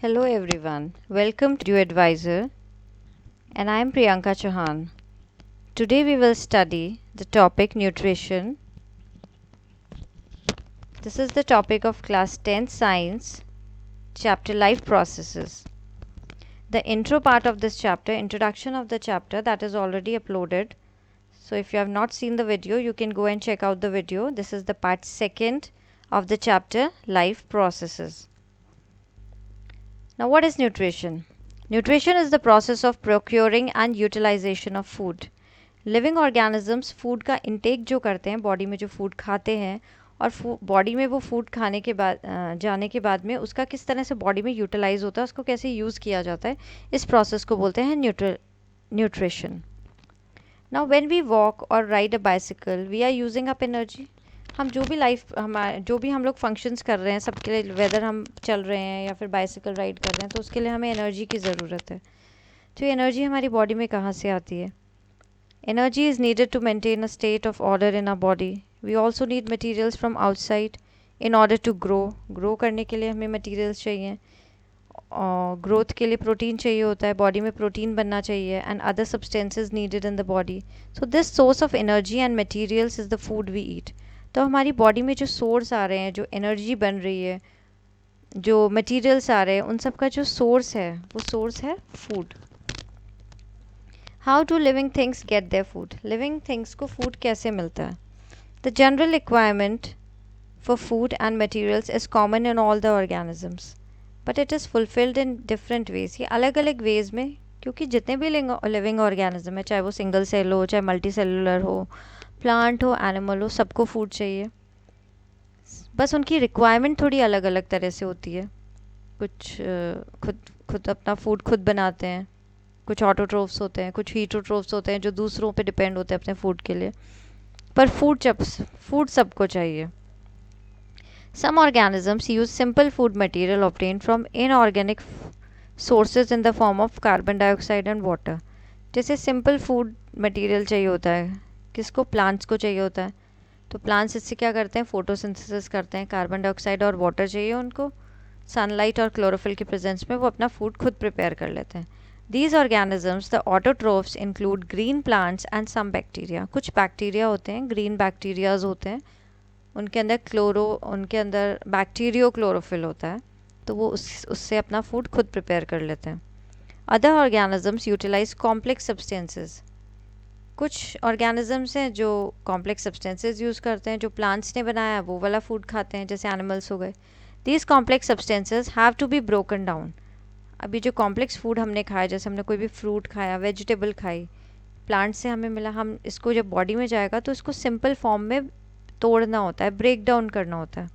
Hello everyone, welcome to Advisor, and I am Priyanka Chauhan. Today we will study the topic nutrition. This is the topic of class 10 science, chapter life processes. The intro part of this chapter, introduction of the chapter, that is already uploaded. So if you have not seen the video, you can go and check out the video. This is the part second of the chapter life processes. Now what is nutrition? Nutrition is the process of procuring and utilization of food. Living organisms food का intake जो करते हैं, body में जो food खाते हैं और body में वो फूड खाने के बाद जाने के बाद में उसका किस तरह से बॉडी में यूटिलाइज होता है, उसको कैसे यूज़ किया जाता है, इस प्रोसेस को बोलते हैं nutrition. Now when we walk और ride a bicycle we are using up energy. हम जो भी हम लोग फंक्शंस कर रहे हैं सबके लिए, वेदर हम चल रहे हैं या फिर बाइसिकल राइड कर रहे हैं, तो उसके लिए हमें एनर्जी की ज़रूरत है. तो ये एनर्जी हमारी बॉडी में कहाँ से आती है? Energy is needed to maintain a state of order in our body. We also need materials from outside in order to grow. Grow करने के लिए हमें materials चाहिए. Growth के लिए protein चाहिए होता है, body में protein बनना चाहिए, and other substances needed in the body. So this source of energy and materials is the food we eat. तो हमारी body में जो source आ रहे हैं, जो energy बन रही है, जो materials आ रहे हैं, उन सब का जो source है, वो source है food. How do living things get their food? Living things को फूड कैसे मिलता है? The general requirement for food and materials is common in all the organisms, but it is fulfilled in different ways. ये अलग अलग veg में, क्योंकि जितने भी लिविंग ऑर्गेनिज्म है, चाहे वो सिंगल सेल हो, चाहे मल्टी सेलुलर हो, प्लांट हो, एनिमल हो, सबको फूड चाहिए. बस उनकी रिक्वायरमेंट थोड़ी अलग अलग तरह से होती है. कुछ खुद अपना फूड खुद बनाते हैं, कुछ ऑटोट्रोफ्स होते हैं, कुछ हीटोट्रोफ्स होते हैं जो दूसरों पे डिपेंड होते हैं अपने फूड के लिए. पर फूड सबको चाहिए. Some organisms use simple food material obtain from inorganic sources in the form of carbon dioxide and water. जैसे सिंपल फूड मटेरियल चाहिए होता है, किसको? प्लांट्स को चाहिए होता है. तो प्लांट्स इससे क्या करते हैं? फोटोसिंथेसिस करते हैं. कार्बन डाइऑक्साइड और वाटर चाहिए उनको. सनलाइट और क्लोरोफिल की प्रेजेंस में वो अपना फूड खुद प्रिपेयर कर लेते हैं. These organisms, the autotrophs, include green plants and some bacteria. कुछ बैक्टीरिया होते हैं, ग्रीन बैक्टीरियाज होते हैं, उनके अंदर बैक्टीरियो क्लोरोफिल होता है, तो वो उससे अपना फूड खुद प्रिपेयर कर लेते हैं. Other organisms utilise complex substances. कुछ ऑर्गेनिजम्स हैं जो कॉम्प्लेक्स सब्सटेंसेज यूज़ करते हैं, जो प्लांट्स ने बनाया है वो वाला फूड खाते हैं, जैसे एनिमल्स हो गए. These complex substances have to be broken down. अभी जो कॉम्प्लेक्स फूड हमने खाया, जैसे हमने कोई भी फ्रूट खाया, वेजिटेबल खाई, प्लांट से हमें मिला, हम इसको जब बॉडी में जाएगा तो इसको सिंपल फॉर्म में तोड़ना होता है, ब्रेक डाउन करना होता है.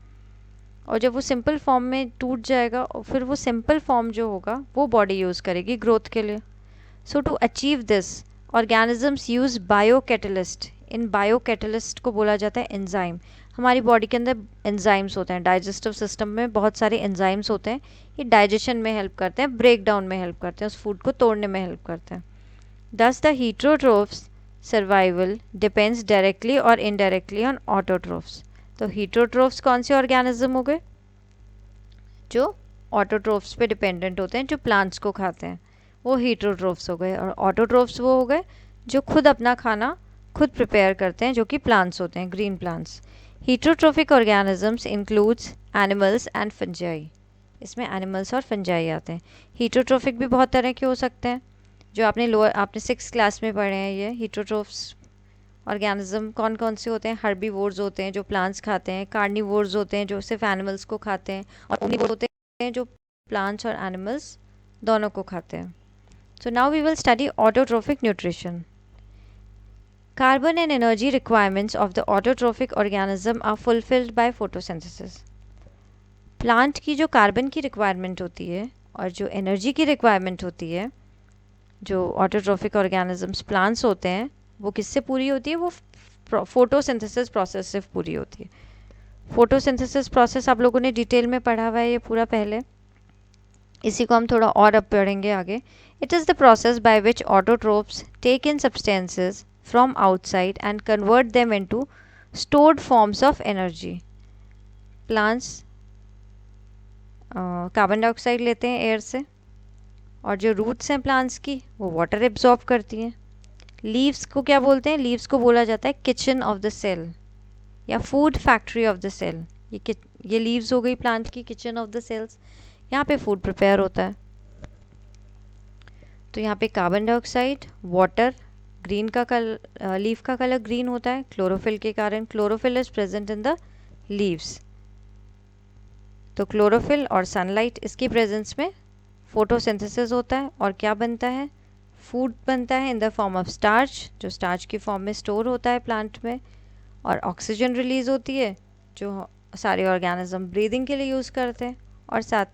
और जब वो सिंपल फॉर्म में टूट जाएगा और फिर वो सिंपल फॉर्म जो होगा वो बॉडी यूज़ करेगी ग्रोथ के लिए. So to achieve this organisms use bio catalyst. इन बायो कैटलिस्ट को बोला जाता है एंजाइम. हमारी बॉडी के अंदर एंजाइम्स होते हैं, डाइजेस्टिव सिस्टम में बहुत सारे एंजाइम्स होते हैं. ये डाइजेशन में हेल्प करते हैं, ब्रेक डाउन में हेल्प करते हैं, उस फूड को तोड़ने में हेल्प करते हैं. दस द हीटरोट्रोफ्स सर्वाइवल डिपेंड्स डायरेक्टली और इनडायरेक्टली ऑन ऑटोट्रोफ्स. तो हीटरोट्रोफ्स कौन से ऑर्गेनिज्म हो गए? जो ऑटोट्रोफ्स पे डिपेंडेंट होते हैं, जो प्लांट्स को खाते हैं, वो हीटरोट्रोफ्स हो गए. और ऑटोट्रोफ्स वो हो गए जो खुद अपना खाना खुद प्रिपेयर करते हैं, जो कि प्लांट्स होते हैं, green plants. Heterotrophic organisms includes animals and fungi. इसमें एनिमल्स और फंजाई आते हैं. हीटरोट्रोफिक भी बहुत तरह के हो सकते हैं, जो आपने 6th क्लास में पढ़े हैं. ये हीटरोट्रोफ्स ऑर्गेनिज्म कौन कौन से होते हैं? हर्बीवोर्स होते हैं जो प्लांट्स खाते हैं, कार्निवोर्स होते हैं जो सिर्फ एनिमल्स को खाते हैं, और ओमनिवोर्स होते हैं जो प्लांट्स और एनिमल्स दोनों को खाते हैं. So now we will study autotrophic nutrition. Carbon and energy requirements of the autotrophic organism are fulfilled by photosynthesis. Plant की जो कार्बन की रिक्वायरमेंट होती है और जो एनर्जी की रिक्वायरमेंट होती है, जो ऑटोट्रोफिक ऑर्गेनिजम्स प्लांट्स होते हैं, वो किससे पूरी होती है? वो फोटोसिंथेसिस प्रोसेस से पूरी होती है. फोटोसिंथेसिस प्रोसेस आप लोगों ने डिटेल में पढ़ा हुआ है ये पूरा पहले. इसी को हम थोड़ा और अब पढ़ेंगे आगे. It is the process by which autotrophs take in substances from outside and convert them into stored forms of energy. Plants carbon dioxide लेते हैं एयर से, और जो रूट्स हैं प्लांट्स की वो वाटर एब्जॉर्ब करती हैं। लीव्स को क्या बोलते हैं? लीव्स को बोला जाता है किचन ऑफ द सेल या food factory of the cell. ये लीव्स हो गई प्लांट की किचन ऑफ द सेल्स, यहाँ पे फूड प्रिपेयर होता है। तो यहाँ पे कार्बन डाइऑक्साइड, वाटर, ग्रीन का कलर, लीफ का कलर ग्रीन होता है क्लोरोफिल के कारण। Chlorophyll is present in the leaves. तो क्लोरोफिल और सनलाइट इसकी प्रेजेंस में फोटोसिंथेसिस होता है और क्या बनता है? फूड बनता है इन द फॉर्म ऑफ स्टार्च, जो स्टार्च की फॉर्म में स्टोर होता है प्लांट में, और ऑक्सीजन रिलीज होती है जो सारे ऑर्गेनिज्म ब्रीदिंग के लिए यूज़ करते हैं। और साथ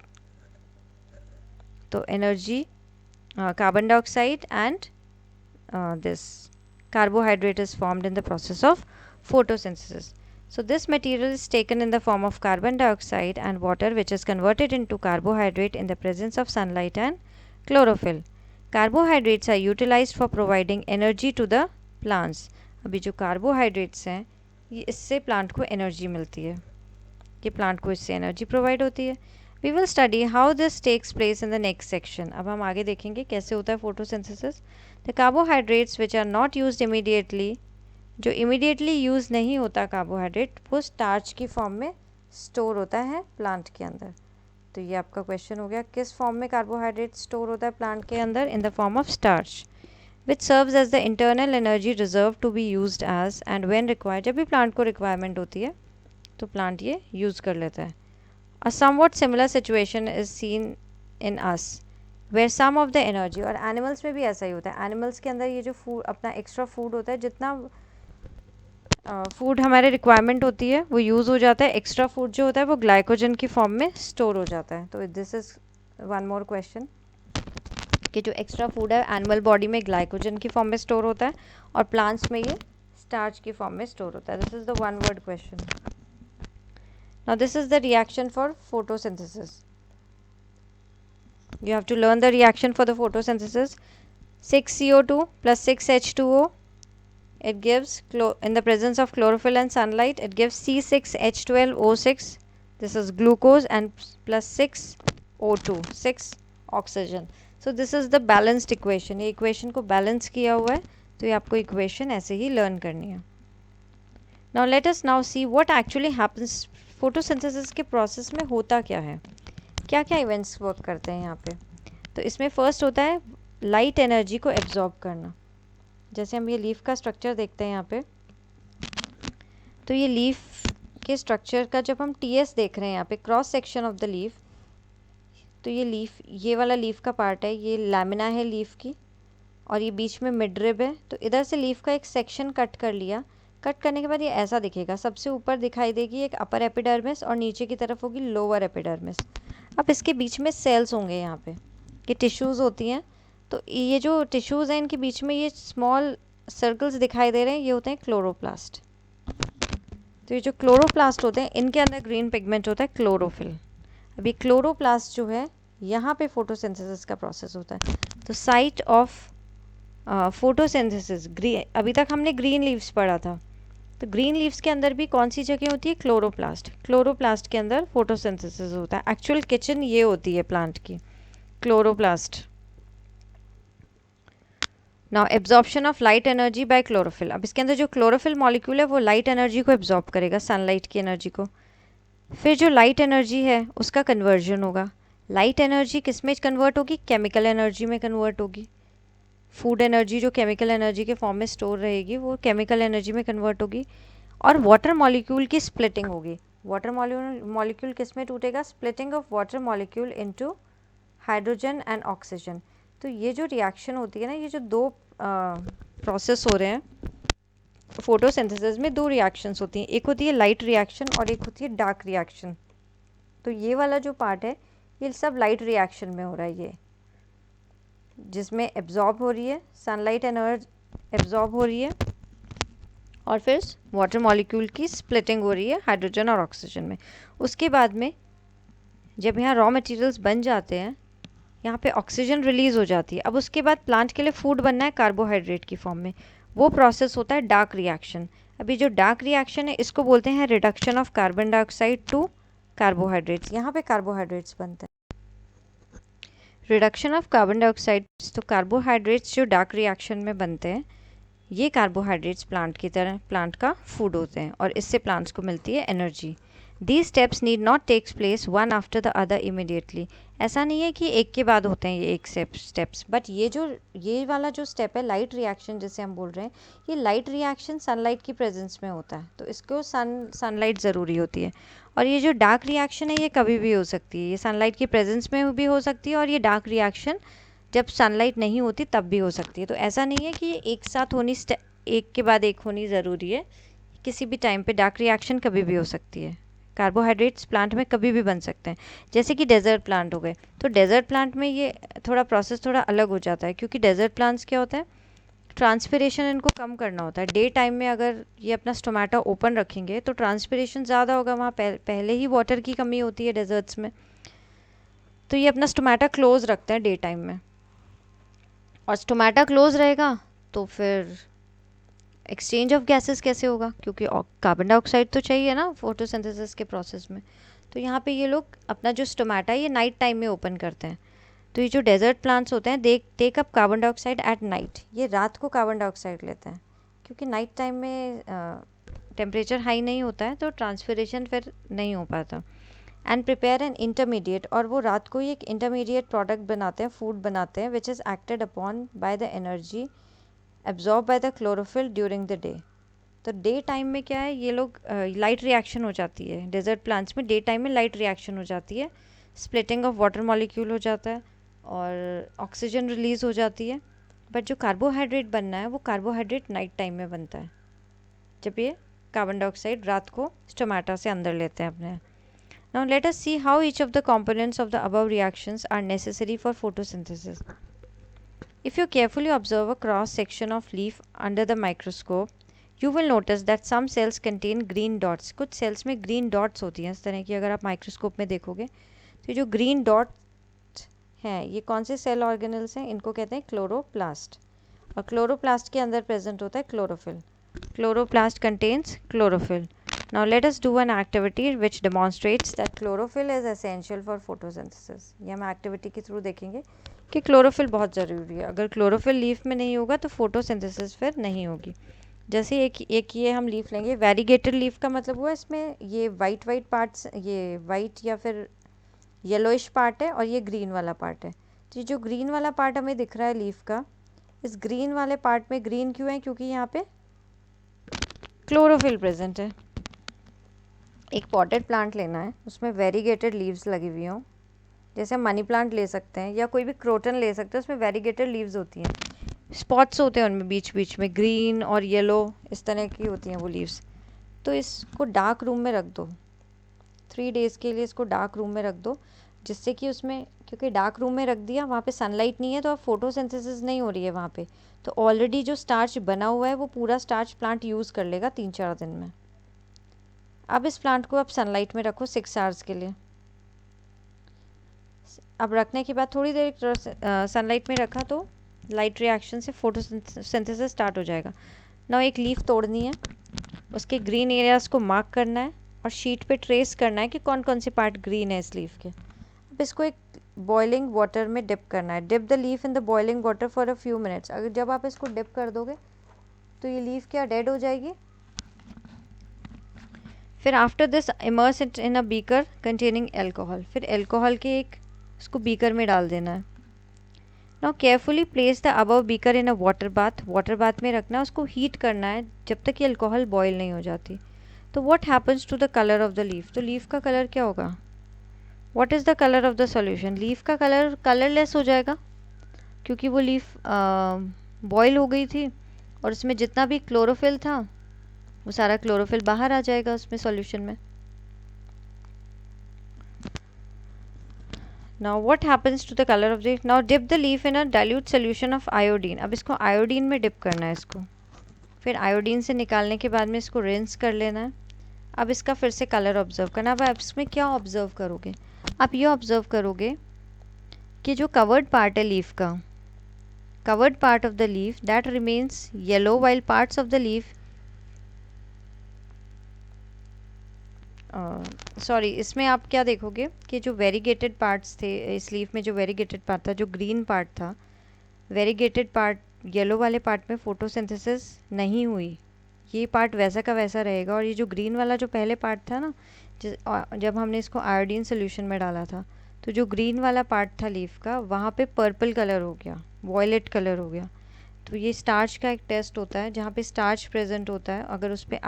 तो energy, carbon dioxide and this carbohydrate is formed in the process of photosynthesis. So this material is taken in the form of carbon dioxide and water, which is converted into carbohydrate in the presence of sunlight and chlorophyll. Carbohydrates are utilized for providing energy to the plants. अभी जो carbohydrates हैं ये इससे plant को energy मिलती है, कि plant को इससे एनर्जी प्रोवाइड होती है। We will study how this takes place in the next section. अब हम आगे देखेंगे कैसे होता है photosynthesis. The carbohydrates which are not used immediately, जो immediately use नहीं होता कार्बोहाइड्रेट, वो स्टार्च की फॉर्म में स्टोर होता है प्लांट के अंदर। तो ये आपका क्वेश्चन हो गया, किस फॉर्म में कार्बोहाइड्रेट स्टोर होता है प्लांट के अंदर? इन the form of starch, which serves as the internal energy reserve to be used as and when required. जब भी प्लांट को रिक्वायरमेंट होती है तो प्लांट ये यूज़ कर लेता है। A somewhat similar situation is seen in us, where some of the energy, और एनिमल्स में भी ऐसा ही होता है। एनिमल्स के अंदर ये जो फूड, अपना एक्स्ट्रा फूड होता है, जितना फूड हमारे रिक्वायरमेंट होती है वो यूज़ हो जाता है। एक्स्ट्रा फूड जो होता है वो ग्लाइकोजन की फॉर्म में स्टोर हो जाता है। तो this is one more question, कि जो एक्स्ट्रा फूड है एनिमल बॉडी में ग्लाइकोजन की फॉर्म में स्टोर होता है और प्लांट्स में ये स्टार्च की फॉर्म में स्टोर होता है। This is the one word question. Now this is the reaction for photosynthesis. You have to learn the reaction for the photosynthesis. 6CO2 plus 6H2O, it gives, in the presence of chlorophyll and sunlight, it gives C6H12O6. This is glucose, and plus 6O2, 6 oxygen. So this is the balanced equation. ये equation को balance किया हुआ है, तो ये आपको equation ऐसे ही learn करनी है। Now let us now see what actually happens. Photosynthesis के प्रोसेस में होता क्या है, क्या क्या इवेंट्स वर्क करते हैं यहाँ पे? तो इसमें फर्स्ट होता है लाइट एनर्जी को एब्जॉर्ब करना। जैसे हम ये लीफ का स्ट्रक्चर देखते हैं यहाँ पे, तो ये लीफ के स्ट्रक्चर का जब हम टीएस देख रहे हैं यहाँ पे, cross section of the leaf, तो ये लीफ, ये वाला लीफ का पार्ट है, ये लैमिना है लीफ की, और ये बीच में मिडरिब है। तो इधर से लीफ का एक सेक्शन कट कर लिया। कट करने के बाद ये ऐसा दिखेगा, सबसे ऊपर दिखाई देगी एक अपर एपिडर्मिस और नीचे की तरफ होगी लोअर एपिडर्मिस। अब इसके बीच में सेल्स होंगे यहाँ पे, ये टिश्यूज़ होती हैं। तो ये जो टिश्यूज़ हैं इनके बीच में ये स्मॉल सर्कल्स दिखाई दे रहे हैं, ये होते हैं क्लोरोप्लास्ट। तो ये जो क्लोरोप्लास्ट होते हैं इनके अंदर ग्रीन पिगमेंट होता है क्लोरोफिल। अब ये क्लोरोप्लास्ट जो है यहाँ पे फोटोसिंथेसिस का प्रोसेस होता है। तो साइट ऑफ फोटोसिंथेसिस, ग्रीन, अभी तक हमने ग्रीन लीव्स पढ़ा था, तो ग्रीन लीव्स के अंदर भी कौन सी जगह होती है? क्लोरोप्लास्ट। क्लोरोप्लास्ट के अंदर फोटोसिंथेसिस होता है। एक्चुअल किचन ये होती है प्लांट की, chloroplast. Now absorption of light energy by chlorophyll. अब इसके अंदर जो क्लोरोफिल मॉलिक्यूल है वो लाइट एनर्जी को एब्जॉर्ब करेगा, सनलाइट की एनर्जी को। फिर जो लाइट एनर्जी है उसका कन्वर्जन होगा। लाइट एनर्जी किस में कन्वर्ट होगी? केमिकल एनर्जी में कन्वर्ट होगी। फूड एनर्जी जो केमिकल एनर्जी के फॉर्म में स्टोर रहेगी वो केमिकल एनर्जी में कन्वर्ट होगी। और वाटर मॉलिक्यूल की स्प्लिटिंग होगी। वाटर मॉलिक्यूल किस में टूटेगा? Splitting of water molecule into hydrogen and oxygen. तो ये जो रिएक्शन होती है ना, ये जो दो प्रोसेस हो रहे हैं फोटोसिंथेसिस में, दो रिएक्शंस होती हैं, एक होती है लाइट रिएक्शन और एक होती है डार्क रिएक्शन। तो ये वाला जो पार्ट है ये सब लाइट रिएक्शन में हो रहा है, ये जिसमें एब्जॉर्ब हो रही है सनलाइट एनर्जी, एब्जॉर्ब हो रही है, और फिर वाटर मॉलिक्यूल की स्प्लिटिंग हो रही है हाइड्रोजन और ऑक्सीजन में। उसके बाद में जब यहाँ रॉ मटेरियल्स बन जाते हैं, यहाँ पे ऑक्सीजन रिलीज़ हो जाती है। अब उसके बाद प्लांट के लिए फूड बनना है कार्बोहाइड्रेट की फॉर्म में, वो प्रोसेस होता है डार्क रिएक्शन। अभी जो डार्क रिएक्शन है इसको बोलते हैं reduction of carbon dioxide to carbohydrates, यहाँ पे कार्बोहाइड्रेट्स बनते हैं। रिडक्शन ऑफ कार्बन डाइऑक्साइड, तो कार्बोहाइड्रेट्स जो डार्क रिएक्शन में बनते हैं, ये कार्बोहाइड्रेट्स प्लांट का फूड होते हैं और इससे प्लांट्स को मिलती है energy. These steps need not takes place one after the other immediately. ऐसा नहीं है कि एक के बाद होते हैं ये एक स्टेप्स, बट ये वाला जो स्टेप है लाइट रिएक्शन जिसे हम बोल रहे हैं, ये लाइट रिएक्शन सनलाइट की प्रेजेंस में होता है, तो इसको सनलाइट ज़रूरी होती है। और ये जो डार्क रिएक्शन है ये कभी भी हो सकती है, ये सनलाइट की प्रेजेंस में भी हो सकती है और ये डार्क रिएक्शन जब सनलाइट नहीं होती तब भी हो सकती है। तो ऐसा नहीं है कि ये एक साथ होनी, एक के बाद एक होनी ज़रूरी है, किसी भी टाइम पे डार्क रिएक्शन कभी भी हो सकती है। कार्बोहाइड्रेट्स प्लांट में कभी भी बन सकते हैं, जैसे कि डेजर्ट प्लांट हो गए। तो डेजर्ट प्लांट में ये थोड़ा प्रोसेस थोड़ा अलग हो जाता है, क्योंकि डेजर्ट प्लांट्स क्या होता है, ट्रांसपिरेशन इनको कम करना होता है। डे टाइम में अगर ये अपना स्टोमेटा ओपन रखेंगे तो ट्रांसपिरेशन ज़्यादा होगा, वहाँ पहले ही वाटर की कमी होती है डेजर्ट्स में, तो ये अपना स्टोमेटा क्लोज रखते हैं डे टाइम में। और स्टोमेटा क्लोज रहेगा तो फिर एक्सचेंज ऑफ गैसेस कैसे होगा, क्योंकि कार्बन डाइऑक्साइड तो चाहिए ना फोटोसिंथेसिस के प्रोसेस में। तो यहाँ पे ये लोग अपना जो स्टोमेटा है ये नाइट टाइम में ओपन करते हैं। तो ये जो डेजर्ट प्लांट्स होते हैं they take up carbon dioxide at night, ये रात को कार्बन डाइऑक्साइड लेते हैं, क्योंकि नाइट टाइम में टेम्परेचर हाई नहीं होता है तो ट्रांसपिरेशन फिर नहीं हो पाता। एंड प्रिपेयर एन इंटरमीडिएट, और वो रात को ही एक इंटरमीडिएट प्रोडक्ट बनाते हैं, फूड बनाते हैं, which is acted upon by the energy absorb by the chlorophyll during the day. तो डे टाइम में क्या है, ये लोग लाइट रिएक्शन हो जाती है डेजर्ट प्लांट्स में, डे टाइम में लाइट रिएक्शन हो जाती है, स्प्लिटिंग ऑफ वाटर मॉलिक्यूल हो जाता है और ऑक्सीजन रिलीज़ हो जाती है। बट जो कार्बोहाइड्रेट बनना है वो कार्बोहाइड्रेट नाइट टाइम में बनता है, जब ये कार्बन डाइऑक्साइड रात को स्टोमेटा से अंदर लेते हैं अपने। Now let us see how each of the components of the above reactions are necessary for photosynthesis. If you carefully observe a cross section of leaf under the microscope, you will notice that some cells contain green dots. कुछ cells में green dots होती हैं इस तरह की, अगर आप microscope में देखोगे तो जो green dots हैं ये कौन से सेल ऑर्गेनल्स हैं, इनको कहते हैं क्लोरोप्लास्ट। और क्लोरोप्लास्ट के अंदर प्रेजेंट होता है chlorophyll. Chloroplast contains chlorophyll. Now let us do an activity which demonstrates that chlorophyll is essential for photosynthesis. ये हम एक्टिविटी के थ्रू देखेंगे कि क्लोरोफिल बहुत ज़रूरी है। अगर क्लोरोफिल लीफ में नहीं होगा तो फोटोसिंथेसिस फिर नहीं होगी। जैसे एक ये हम लीफ लेंगे, वेरीगेटेड लीफ का मतलब हुआ इसमें ये वाइट पार्ट्स, ये वाइट या फिर येलोइश पार्ट है और ये ग्रीन वाला पार्ट है। तो ये जो ग्रीन वाला पार्ट हमें दिख रहा है लीफ का, इस ग्रीन वाले पार्ट में ग्रीन क्यों है, क्योंकि यहाँ पे क्लोरोफिल प्रेजेंट है। एक पॉटेड प्लांट लेना है, उसमें वेरीगेटेड लीव्स लगी हुई हों, जैसे मनी प्लांट ले सकते हैं या कोई भी क्रोटन ले सकते हैं, उसमें वेरीगेटेड लीव्स होती हैं, स्पॉट्स होते हैं उनमें बीच बीच में, ग्रीन और येलो इस तरह की होती हैं वो लीव्स। तो इसको डार्क रूम में रख दो, 3 डेज़ के लिए इसको डार्क रूम में रख दो, जिससे कि उसमें, क्योंकि डार्क रूम में रख दिया, वहाँ पे सनलाइट नहीं है तो अब फोटोसिंथेसिस नहीं हो रही है वहाँ पे, तो ऑलरेडी जो स्टार्च बना हुआ है वो पूरा स्टार्च प्लांट यूज़ कर लेगा 3-4 दिन में। अब इस प्लांट को आप सनलाइट में रखो 6 आवर्स के लिए। अब रखने के बाद थोड़ी देर सनलाइट में रखा तो लाइट रिएक्शन से फोटोसिंथेसिस स्टार्ट हो जाएगा। नाउ एक लीफ तोड़नी है, उसके ग्रीन एरियाज़ को मार्क करना है और शीट पे ट्रेस करना है कि कौन कौन से पार्ट ग्रीन है इस लीफ के। अब इसको एक बॉइलिंग वाटर में डिप करना है। Dip the leaf in the boiling water for a few minutes. अगर जब आप इसको डिप कर दोगे तो ये लीफ क्या डेड हो जाएगी। फिर after this immerse it in a beaker containing alcohol, फिर एल्कोहल के एक उसको बीकर में डाल देना है। Now carefully place the above beaker in a water bath, water bath में रखना है, उसको हीट करना है जब तक कि एल्कोहल बॉयल नहीं हो जाती। तो what happens to the colour of the leaf, तो लीफ का कलर क्या होगा, what is the colour of the solution, leaf का कलर कलरलेस हो जाएगा, क्योंकि वो लीफ बॉयल हो गई थी और उसमें जितना भी क्लोरोफिल था वो सारा क्लोरोफिल बाहर आ जाएगा उसमें सॉल्यूशन में। Now what happens to the color of the, now dip the leaf in a dilute solution of iodine। अब इसको आयोडीन में डिप करना है इसको, फिर आयोडीन से निकालने के बाद में इसको रिंस कर लेना है। अब इसका फिर से कलर ऑब्जर्व करना। अब आप इसमें क्या ऑब्जर्व करोगे, आप ये ऑब्जर्व करोगे कि जो कवर्ड पार्ट है लीफ का, covered part of the leaf that remains yellow while parts of the leaf sorry, इसमें आप क्या देखोगे कि जो वेरीगेटेड पार्ट्स थे, इस लीफ में जो वेरीगेटेड पार्ट था, जो ग्रीन पार्ट था, वेरीगेटेड पार्ट, येलो वाले पार्ट में फोटोसिंथेसिस नहीं हुई, ये पार्ट वैसा का वैसा रहेगा। और ये जो ग्रीन वाला जो पहले पार्ट था ना, जब हमने इसको आयोडीन सोल्यूशन में डाला था, तो जो ग्रीन वाला पार्ट था लीफ का, वहाँ पे पर्पल कलर हो गया, वॉयलेट कलर हो गया। तो ये स्टार्च का एक टेस्ट होता है, जहाँ पे स्टार्च प्रेजेंट होता है, अगर उस पर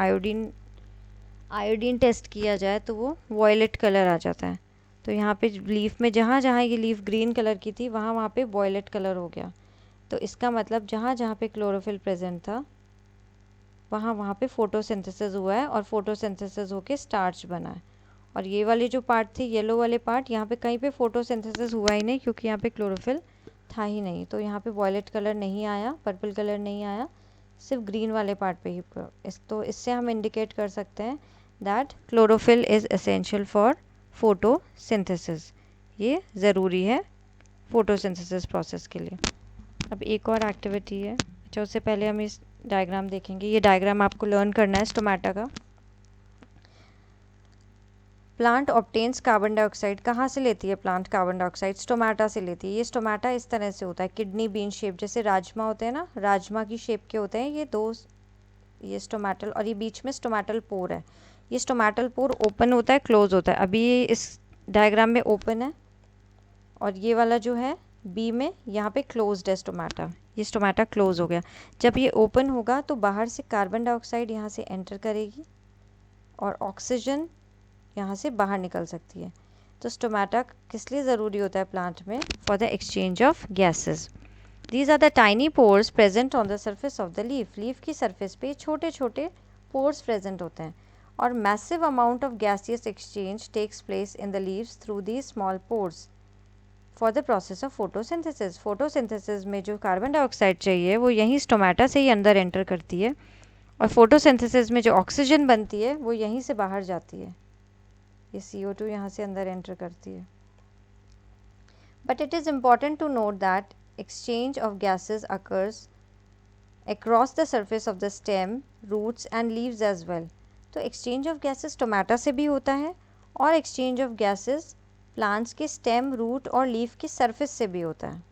आयोडीन टेस्ट किया जाए तो वो वॉयलेट कलर आ जाता है। तो यहाँ पे लीफ में जहाँ जहाँ ये लीफ ग्रीन कलर की थी, वहाँ वहाँ पे वॉयलेट कलर हो गया। तो इसका मतलब जहाँ जहाँ पे क्लोरोफिल प्रेजेंट था, वहाँ वहाँ पे फोटोसिंथेसिस हुआ है और फोटोसिंथेसिस होके स्टार्च बना है। और ये वाली जो पार्ट थी, येलो वाले पार्ट, यहाँ पे कहीं पे फोटोसिंथेसिस हुआ ही नहीं, क्योंकि यहाँ पे क्लोरोफिल था ही नहीं। तो यहाँ पे वॉयलेट कलर नहीं आया, पर्पल कलर नहीं आया, सिर्फ ग्रीन वाले पार्ट पे ही। तो इससे हम इंडिकेट कर सकते हैं that chlorophyll is essential for photosynthesis. ये ज़रूरी है फोटोसिंथेसिस प्रोसेस के लिए। अब एक और एक्टिविटी है। अच्छा, उससे पहले हम इस डायग्राम देखेंगे। ये डायग्राम आपको लर्न करना है स्टोमेटा का। Plant obtains carbon dioxide. कहाँ से लेती है प्लांट कार्बन डाइऑक्साइड? स्टोमेटा से लेती है। ये स्टोमेटा इस तरह से होता है, किडनी बीन शेप, जैसे राजमा होते हैं ना, राजमा की शेप के होते हैं ये दो, ये स्टोमेटल, और ये बीच में स्टोमेटल पोर है। ये स्टोमेटल पोर ओपन होता है, क्लोज होता है। अभी ये इस डायग्राम में ओपन है, और ये वाला जो है बी में, यहाँ पे क्लोज्ड है स्टोमेटा। ये स्टोमेटा क्लोज हो गया। जब ये ओपन होगा तो बाहर से कार्बन डाइऑक्साइड यहाँ से एंटर करेगी और ऑक्सीजन यहाँ से बाहर निकल सकती है। तो स्टोमेटा किस लिए ज़रूरी होता है प्लांट में? For the exchange of gases. These are the tiny pores present on the surface of the leaf. Leaf की सरफेस पे छोटे छोटे पोर्स प्रेजेंट होते हैं, और massive amount of gaseous exchange takes place in the leaves through the small pores for the process of photosynthesis. Photosynthesis में जो carbon dioxide चाहिए वो यहीं स्टोमेटा से ही अंदर एंटर करती है, और फोटोसिंथेसिस में जो ऑक्सीजन बनती है वो यहीं से बाहर जाती है। ये CO2 यहाँ से अंदर एंटर करती है। But it is important to note that exchange of gases occurs across the surface of the stem, roots and leaves as well. तो एक्सचेंज ऑफ गैसेस टोमेटा से भी होता है, और एक्सचेंज ऑफ गैसेस प्लांट्स के stem, root और leaf की surface से भी होता है।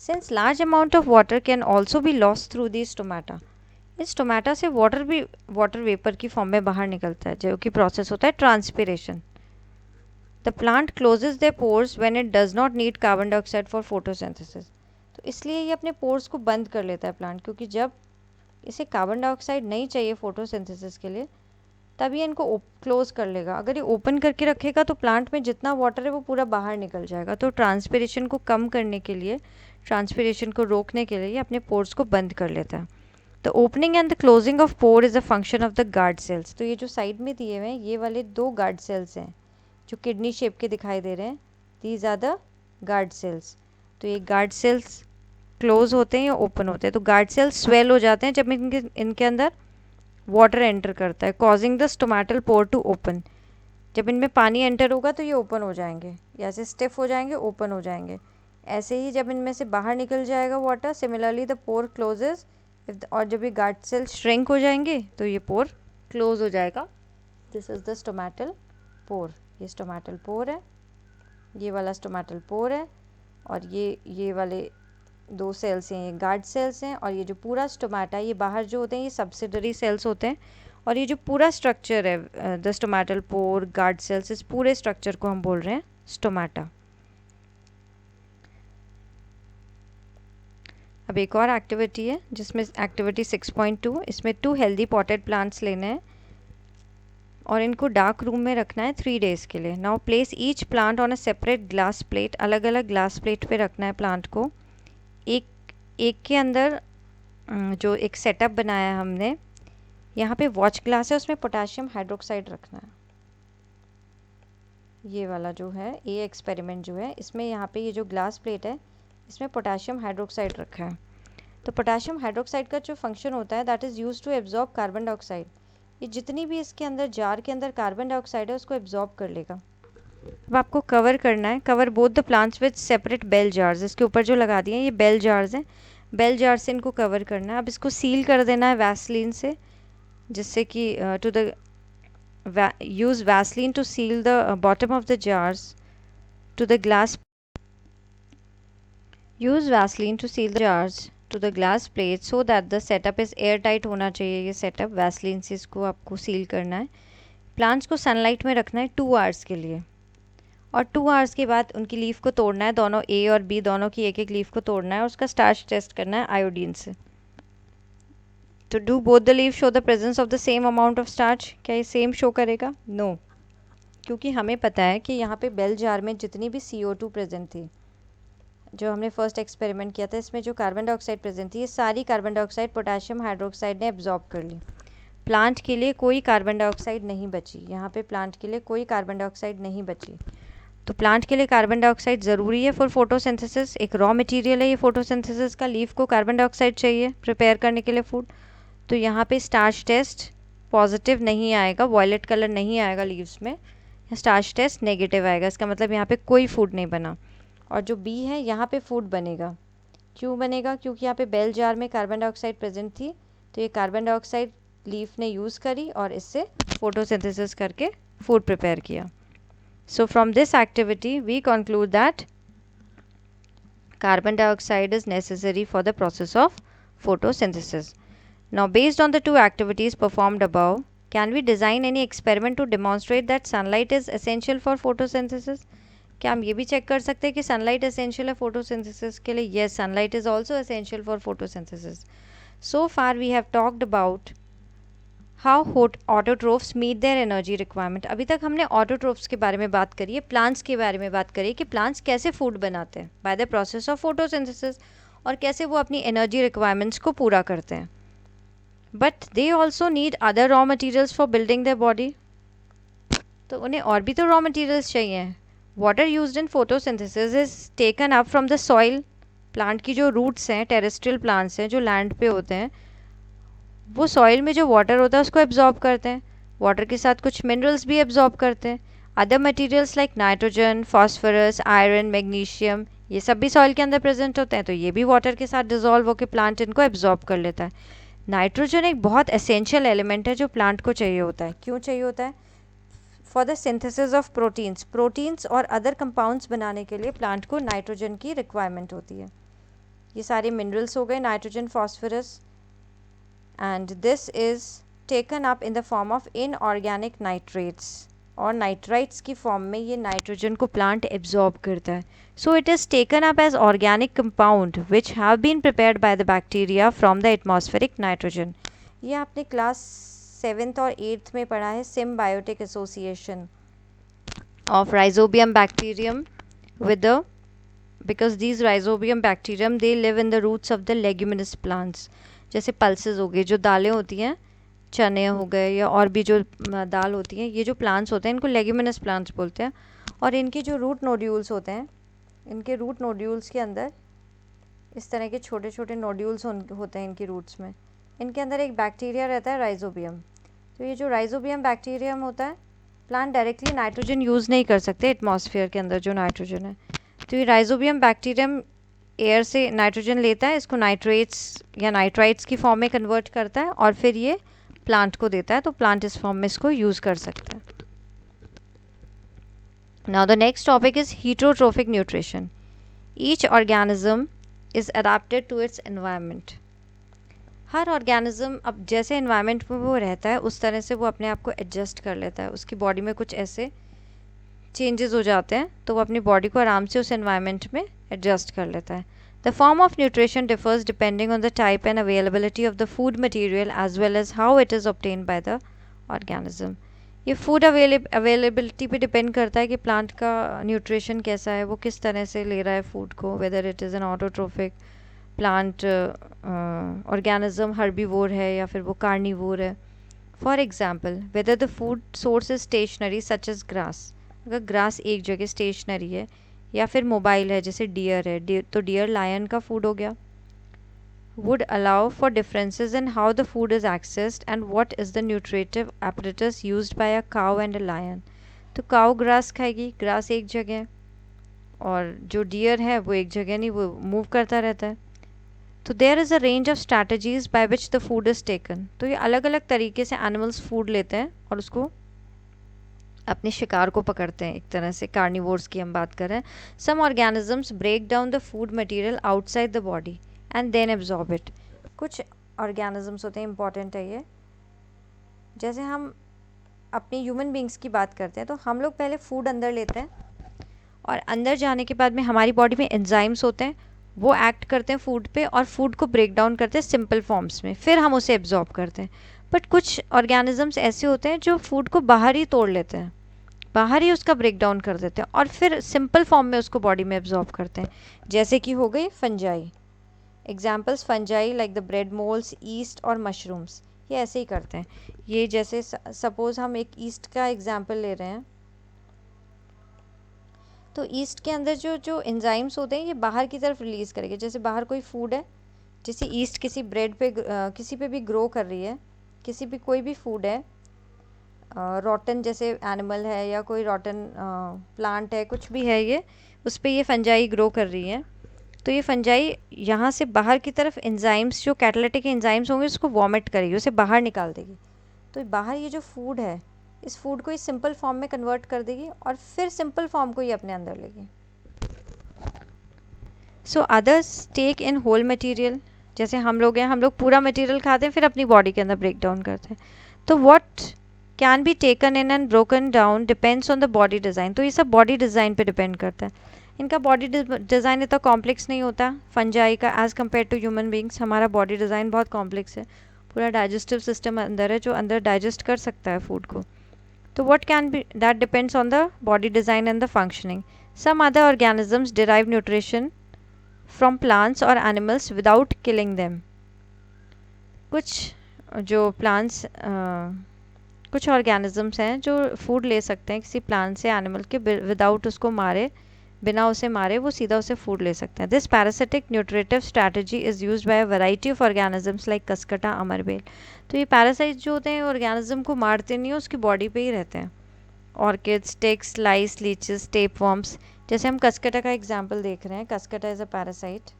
Since large amount of water can also be lost through this stomata. इस टोमेटा से वाटर भी वाटर वेपर की फॉर्म में बाहर निकलता है, जो कि प्रोसेस होता है transpiration. The plant closes their pores when it does not need carbon dioxide for photosynthesis. तो इसलिए ये अपने पोर्स को बंद कर लेता है प्लांट, क्योंकि जब इसे कार्बन डाइऑक्साइड नहीं चाहिए फोटोसिंथेसिस के लिए, तब ये इनको क्लोज कर लेगा। अगर ये ओपन करके रखेगा तो प्लांट में जितना वाटर है वो पूरा बाहर निकल जाएगा। तो ट्रांसपिरेशन को कम करने के लिए, ट्रांसपिरेशन को रोकने के लिए ये अपने पोर्स को बंद कर लेता है। The opening and the closing of pore is a function of the guard cells. तो ये जो साइड में दिए हुए हैं, ये वाले दो गार्ड सेल्स हैं जो किडनी शेप के दिखाई दे रहे हैं। These are the guard cells. तो ये गार्ड सेल्स क्लोज होते हैं या ओपन होते हैं? तो गार्ड सेल्स स्वेल हो जाते हैं जब इनके अंदर वाटर एंटर करता है, causing the stomatal pore to open. जब इनमें पानी एंटर होगा तो ये ओपन हो जाएंगे, या ऐसे स्टिफ हो जाएंगे, ओपन हो जाएंगे। ऐसे ही जब इनमें से बाहर निकल जाएगा water, similarly the pore closes. और जब ये गार्ड सेल श्रिंक हो जाएंगे तो ये पोर क्लोज हो जाएगा। दिस इज द स्टोमेटल पोर। ये स्टोमेटल पोर है, ये वाला स्टोमेटल पोर है, और ये वाले दो सेल्स हैं, ये गार्ड सेल्स हैं। और ये जो पूरा स्टोमेटा, ये बाहर जो होते हैं ये सब्सिडरी सेल्स होते हैं, और ये जो पूरा स्ट्रक्चर है the stomatal pour, guard cells, इस पूरे स्ट्रक्चर को हम बोल रहे हैं स्टोमेटा। अब एक और एक्टिविटी है, जिसमें एक्टिविटी 6.2, इसमें 2 हेल्दी पॉटेड प्लांट्स लेने हैं और इनको डार्क रूम में रखना है 3 डेज़ के लिए। Now place each plant on a separate glass plate. अलग अलग ग्लास प्लेट पे रखना है प्लांट को। एक के अंदर जो एक सेटअप बनाया है हमने, यहाँ पे वॉच ग्लास है, उसमें पोटेशियम हाइड्रोक्साइड रखना है। ये वाला जो है, ये एक्सपेरिमेंट जो है, इसमें यहाँ पे ये जो ग्लास प्लेट है, इसमें पोटेशियम हाइड्रोक्साइड रखा है। तो पोटेशियम हाइड्रोक्साइड का जो फंक्शन होता है, that is used to absorb carbon dioxide. ये जितनी भी इसके अंदर जार के अंदर कार्बन डाइऑक्साइड है उसको एब्जॉर्ब कर लेगा। अब आपको कवर करना है, cover both the plants with separate bail jars. इसके ऊपर जो लगा दिए हैं ये बेल जार्स हैं, बेल जार से इनको कवर करना है। अब इसको सील कर देना है वैसलीन से, जिससे कि to the use Vaseline to seal the bottom of the jars to the glass. Use Vaseline to seal the jars to the glass plate so that the setup is airtight होना चाहिए. ये setup Vaseline से इसको आपको seal करना है. Plants को sunlight में रखना है 2 आवर्स के लिए और 2 आवर्स के बाद उनकी लीफ को तोड़ना है. दोनों ए और बी दोनों की एक एक लीफ को तोड़ना है और उसका स्टार्च टेस्ट करना है आयोडीन से. तो do both the leave show the presence of the same amount of starch? क्या ये सेम शो करेगा? नो, क्योंकि हमें पता है कि यहाँ पे बेल जार में जितनी भी CO2 प्रेजेंट थी, जो हमने फर्स्ट एक्सपेरिमेंट किया था, इसमें जो कार्बन डाइऑक्साइड प्रेजेंट थी, ये सारी कार्बन डाइऑक्साइड पोटेशियम हाइड्रोक्साइड ने एब्जॉर्ब कर ली. प्लांट के लिए कोई कार्बन डाइऑक्साइड नहीं बची. यहाँ पे प्लांट के लिए कोई कार्बन डाइऑक्साइड नहीं बची. तो प्लांट के लिए कार्बन डाइऑक्साइड ज़रूरी है फॉर फोटोसिंथेसिस. एक रॉ मटेरियल है ये फोटोसिंथेसिस का. लीफ को कार्बन डाइऑक्साइड चाहिए प्रिपेयर करने के लिए फूड. तो यहाँ पे स्टार्च टेस्ट पॉजिटिव नहीं आएगा, वॉयलेट कलर नहीं आएगा लीव्स में. स्टार्च टेस्ट नेगेटिव आएगा. इसका मतलब यहाँ पे कोई फूड नहीं बना. और जो बी है यहाँ पे फूड बनेगा. क्यों बनेगा? क्योंकि यहाँ पे बेल जार में कार्बन डाइऑक्साइड प्रेजेंट थी. तो ये कार्बन डाइऑक्साइड लीफ ने यूज़ करी और इससे फोटोसिंथेसिस करके फूड प्रिपेयर किया. So from this activity we conclude that carbon dioxide is necessary for the process of photosynthesis. Now based on the two activities performed above, can we design any experiment to demonstrate that sunlight is essential for photosynthesis? क्या हम ये भी check कर सकते हैं कि sunlight essential है photosynthesis के लिए? Yes, sunlight is also essential for photosynthesis. So far we have talked about how autotrophs meet their energy requirement. अभी तक हमने ऑटोट्रोफ्स के बारे में बात करी है, प्लांट्स के बारे में बात करी है कि प्लांट्स कैसे फूड बनाते हैं by the process of photosynthesis और कैसे वो अपनी एनर्जी रिक्वायरमेंट्स को पूरा करते हैं. But they also need other raw materials for building their body. तो उन्हें और भी तो रॉ मटीरियल्स चाहिए. Water used in photosynthesis is taken up from the soil. Plant की जो रूट्स हैं, टेरेस्ट्रियल प्लांट्स हैं जो लैंड पे होते हैं, वो सॉइल में जो वाटर होता है उसको एब्जॉर्ब करते हैं. वाटर के साथ कुछ मिनरल्स भी एब्जॉर्ब करते हैं. Other materials like nitrogen, phosphorus, iron, magnesium, ये सब भी सॉइल के अंदर प्रेजेंट होते हैं. तो ये भी वाटर के साथ डिजॉल्व होकर प्लांट इनको एब्जॉर्ब कर लेता है. नाइट्रोजन एक बहुत एसेंशियल एलिमेंट है जो प्लांट को चाहिए होता है. क्यों चाहिए होता है? For the synthesis of proteins और अदर कंपाउंड्स बनाने के लिए प्लांट को नाइट्रोजन की रिक्वायरमेंट होती है. ये सारे मिनरल्स हो गए, nitrogen, phosphorus, and this is taken up in the form of inorganic nitrates और नाइट्राइट्स की फॉर्म में ये नाइट्रोजन को प्लांट एब्जॉर्ब करता है. So it is taken up as organic compound which have been prepared by the bacteria from the atmospheric nitrogen. ये आपने class 7th और 8th में पढ़ा है. Symbiotic association of rhizobium bacterium with the because these rhizobium bacterium they live in the roots of the leguminous plants. जैसे pulses हो गए, जो दालें होती हैं, चने हो गए या और भी जो दाल होती हैं, ये जो प्लांट्स होते हैं इनको लेग्यूमिनस प्लांट्स बोलते हैं. और इनके जो रूट नोड्यूल्स होते हैं, इनके रूट नोड्यूल्स के अंदर इस तरह के छोटे छोटे नोड्यूल्स होते हैं इनकी रूट्स में. इनके अंदर एक बैक्टीरिया रहता है राइजोबियम. तो ये जो राइजोबियम बैक्टीरियम होता है, प्लांट डायरेक्टली नाइट्रोजन यूज़ नहीं कर सकते एटमॉस्फेयर के अंदर जो नाइट्रोजन है. तो ये राइजोबियम बैक्टीरियम एयर से नाइट्रोजन लेता है, इसको नाइट्रेट्स या नाइट्राइट्स की फॉर्म में कन्वर्ट करता है और फिर ये प्लांट को देता है. तो प्लांट इस फॉर्म में इसको यूज़ कर सकता है. Now the next topic is heterotrophic nutrition. Each organism is adapted to its environment. हर ऑर्गेनिज्म अब जैसे एनवायरनमेंट में वो रहता है उस तरह से वो अपने आप को एडजस्ट कर लेता है. उसकी बॉडी में कुछ ऐसे चेंजेस हो जाते हैं तो वो अपनी बॉडी को आराम से उस एनवायरनमेंट में एडजस्ट कर लेता है. The form of nutrition differs depending on the type and availability of the food material as well as how it is obtained by the organism. ये फूड अवेलेबिलिटी पे डिपेंड करता है कि प्लांट का न्यूट्रिशन कैसा है, वो किस तरह से ले रहा है फूड को, whether it is an autotrophic plant organism, herbivore है या फिर वो कार्निवोर है. For example, whether the food source is stationary such as grass. अगर ग्रास एक जगह स्टेशनरी है या फिर मोबाइल है जैसे डियर है, तो डियर लायन का फूड हो गया. would allow for differences in how the food is accessed and what is the nutritive apparatus used by a cow and a lion. तो काउ ग्रास खाएगी, ग्रास एक जगह, और जो डियर है वो एक जगह नहीं, वो मूव करता रहता है. तो there is a range of strategies by which the food is taken. तो ये अलग अलग तरीके से एनिमल्स फूड लेते हैं और उसको अपने शिकार को पकड़ते हैं, एक तरह से कार्निवोर्स की हम बात करें। Some organisms break down the food material outside the body and then absorb it. कुछ ऑर्गेनिजम्स होते हैं, इंपॉर्टेंट है ये, जैसे हम अपनी ह्यूमन बींग्स की बात करते हैं तो हम लोग पहले फूड अंदर लेते हैं और अंदर जाने के बाद में हमारी बॉडी में एंजाइम्स होते हैं, वो एक्ट करते हैं फूड पे और फूड को ब्रेक डाउन करते हैं सिंपल फॉर्म्स में, फिर हम उसे एब्जॉर्ब करते हैं। बट कुछ ऑर्गेनिजम्स ऐसे होते हैं जो फूड को बाहर ही तोड़ लेते हैं, बाहर ही उसका ब्रेक डाउन कर देते हैं और फिर सिंपल फॉर्म में उसको बॉडी में एब्जॉर्ब करते हैं, जैसे कि हो गई fungi. Examples fungi like the bread moles, east और मशरूम्स, ये ऐसे ही करते हैं। ये जैसे सपोज हम एक ईस्ट का एग्जाम्पल ले रहे हैं, तो ईस्ट के अंदर जो जो एंजाइम्स होते हैं ये बाहर की तरफ रिलीज़ करेंगे। जैसे बाहर कोई फूड है, जैसे ईस्ट किसी ब्रेड पे किसी पे भी ग्रो कर रही है, किसी भी कोई भी फूड है, रॉटन जैसे एनिमल है या कोई रॉटन प्लांट है, कुछ भी है, ये उस पर ये फंजाई ग्रो कर रही है, तो ये फंजाई यहाँ से बाहर की तरफ एंजाइम्स, जो कैटालिटिक एंजाइम्स होंगे उसको वॉमिट करेगी, उसे बाहर निकाल देगी। तो बाहर ये जो फूड है, इस फूड को इस सिंपल फॉर्म में कन्वर्ट कर देगी और फिर सिंपल फॉर्म को ये अपने अंदर लेगी। So others take in whole material, जैसे हम लोग हैं, हम लोग पूरा मटेरियल खाते हैं फिर अपनी बॉडी के अंदर ब्रेक डाउन करते हैं। तो what can be taken in and broken down depends on the body design. तो ये सब बॉडी डिज़ाइन पे डिपेंड करता है। इनका बॉडी डिज़ाइन इतना कॉम्प्लेक्स नहीं होता फंजाई का as compare to human beings. हमारा बॉडी डिज़ाइन बहुत कॉम्प्लेक्स है, पूरा डाइजेस्टिव सिस्टम अंदर है जो अंदर डाइजेस्ट कर सकता है फूड को। तो what can be that depends on the body design and the functioning. Some other organisms derive nutrition from plants or animals without killing them. कुछ जो plants कुछ organisms हैं जो food ले सकते हैं किसी plant से animal के without उसको मारे, बिना उसे मारे वो सीधा उसे food ले सकते हैं. This parasitic nutritive strategy is used by a variety of organisms like Cuscuta, अमरबेल. तो ये पैरासाइट्स जो होते हैं ऑर्गेनिज्म को मारते नहीं है, उसकी बॉडी पे ही रहते हैं। ऑर्किड्स, टिक्स, लाइस, लीचेस, टेपवर्म्स, जैसे हम कसकटा का एग्जांपल देख रहे हैं, कसकटा इज़ अ पैरासाइट।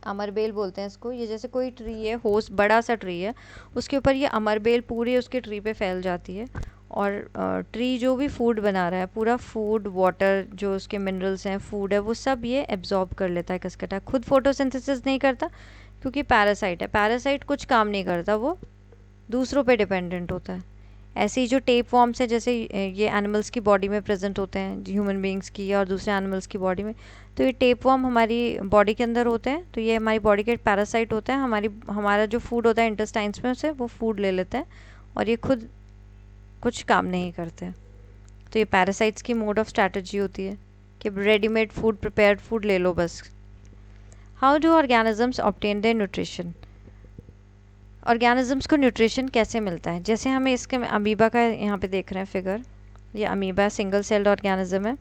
अमरबेल बोलते हैं इसको। ये जैसे कोई ट्री है, होस्ट बड़ा सा ट्री है, उसके ऊपर ये अमरबेल पूरे उसके ट्री पे फैल जाती है और ट्री जो भी फूड बना रहा है, पूरा फूड, वाटर, जो उसके मिनरल्स हैं, फूड है, वो सब ये एब्जॉर्ब कर लेता है कसकटा। खुद फोटोसिंथेसिस नहीं करता क्योंकि पैरासाइट है। पैरासाइट कुछ काम नहीं करता, वो दूसरों पे डिपेंडेंट होता है। ऐसे ही जो टेप फॉर्म्स है, जैसे ये एनिमल्स की बॉडी में प्रेजेंट होते हैं, ह्यूमन बींग्स की और दूसरे एनिमल्स की बॉडी में, तो ये टेप फॉर्म हमारी बॉडी के अंदर होते हैं। तो ये हमारी बॉडी के पैरासाइट होते हैं। हमारा जो फूड होता है इंटेस्टाइन्स में से वो फूड ले लेते हैं और ये खुद कुछ काम नहीं करते। तो ये पैरासाइट्स की मोड ऑफ स्ट्रैटेजी होती है कि रेडीमेड फूड, प्रिपेयर्ड फूड ले लो बस। How do organisms obtain their nutrition. Organisms को न्यूट्रिशन कैसे मिलता है, जैसे हमें इसके अमीबा का यहाँ पे देख रहे हैं फिगर। ये अमीबा सिंगल सेल्ड ऑर्गेनिज्म है,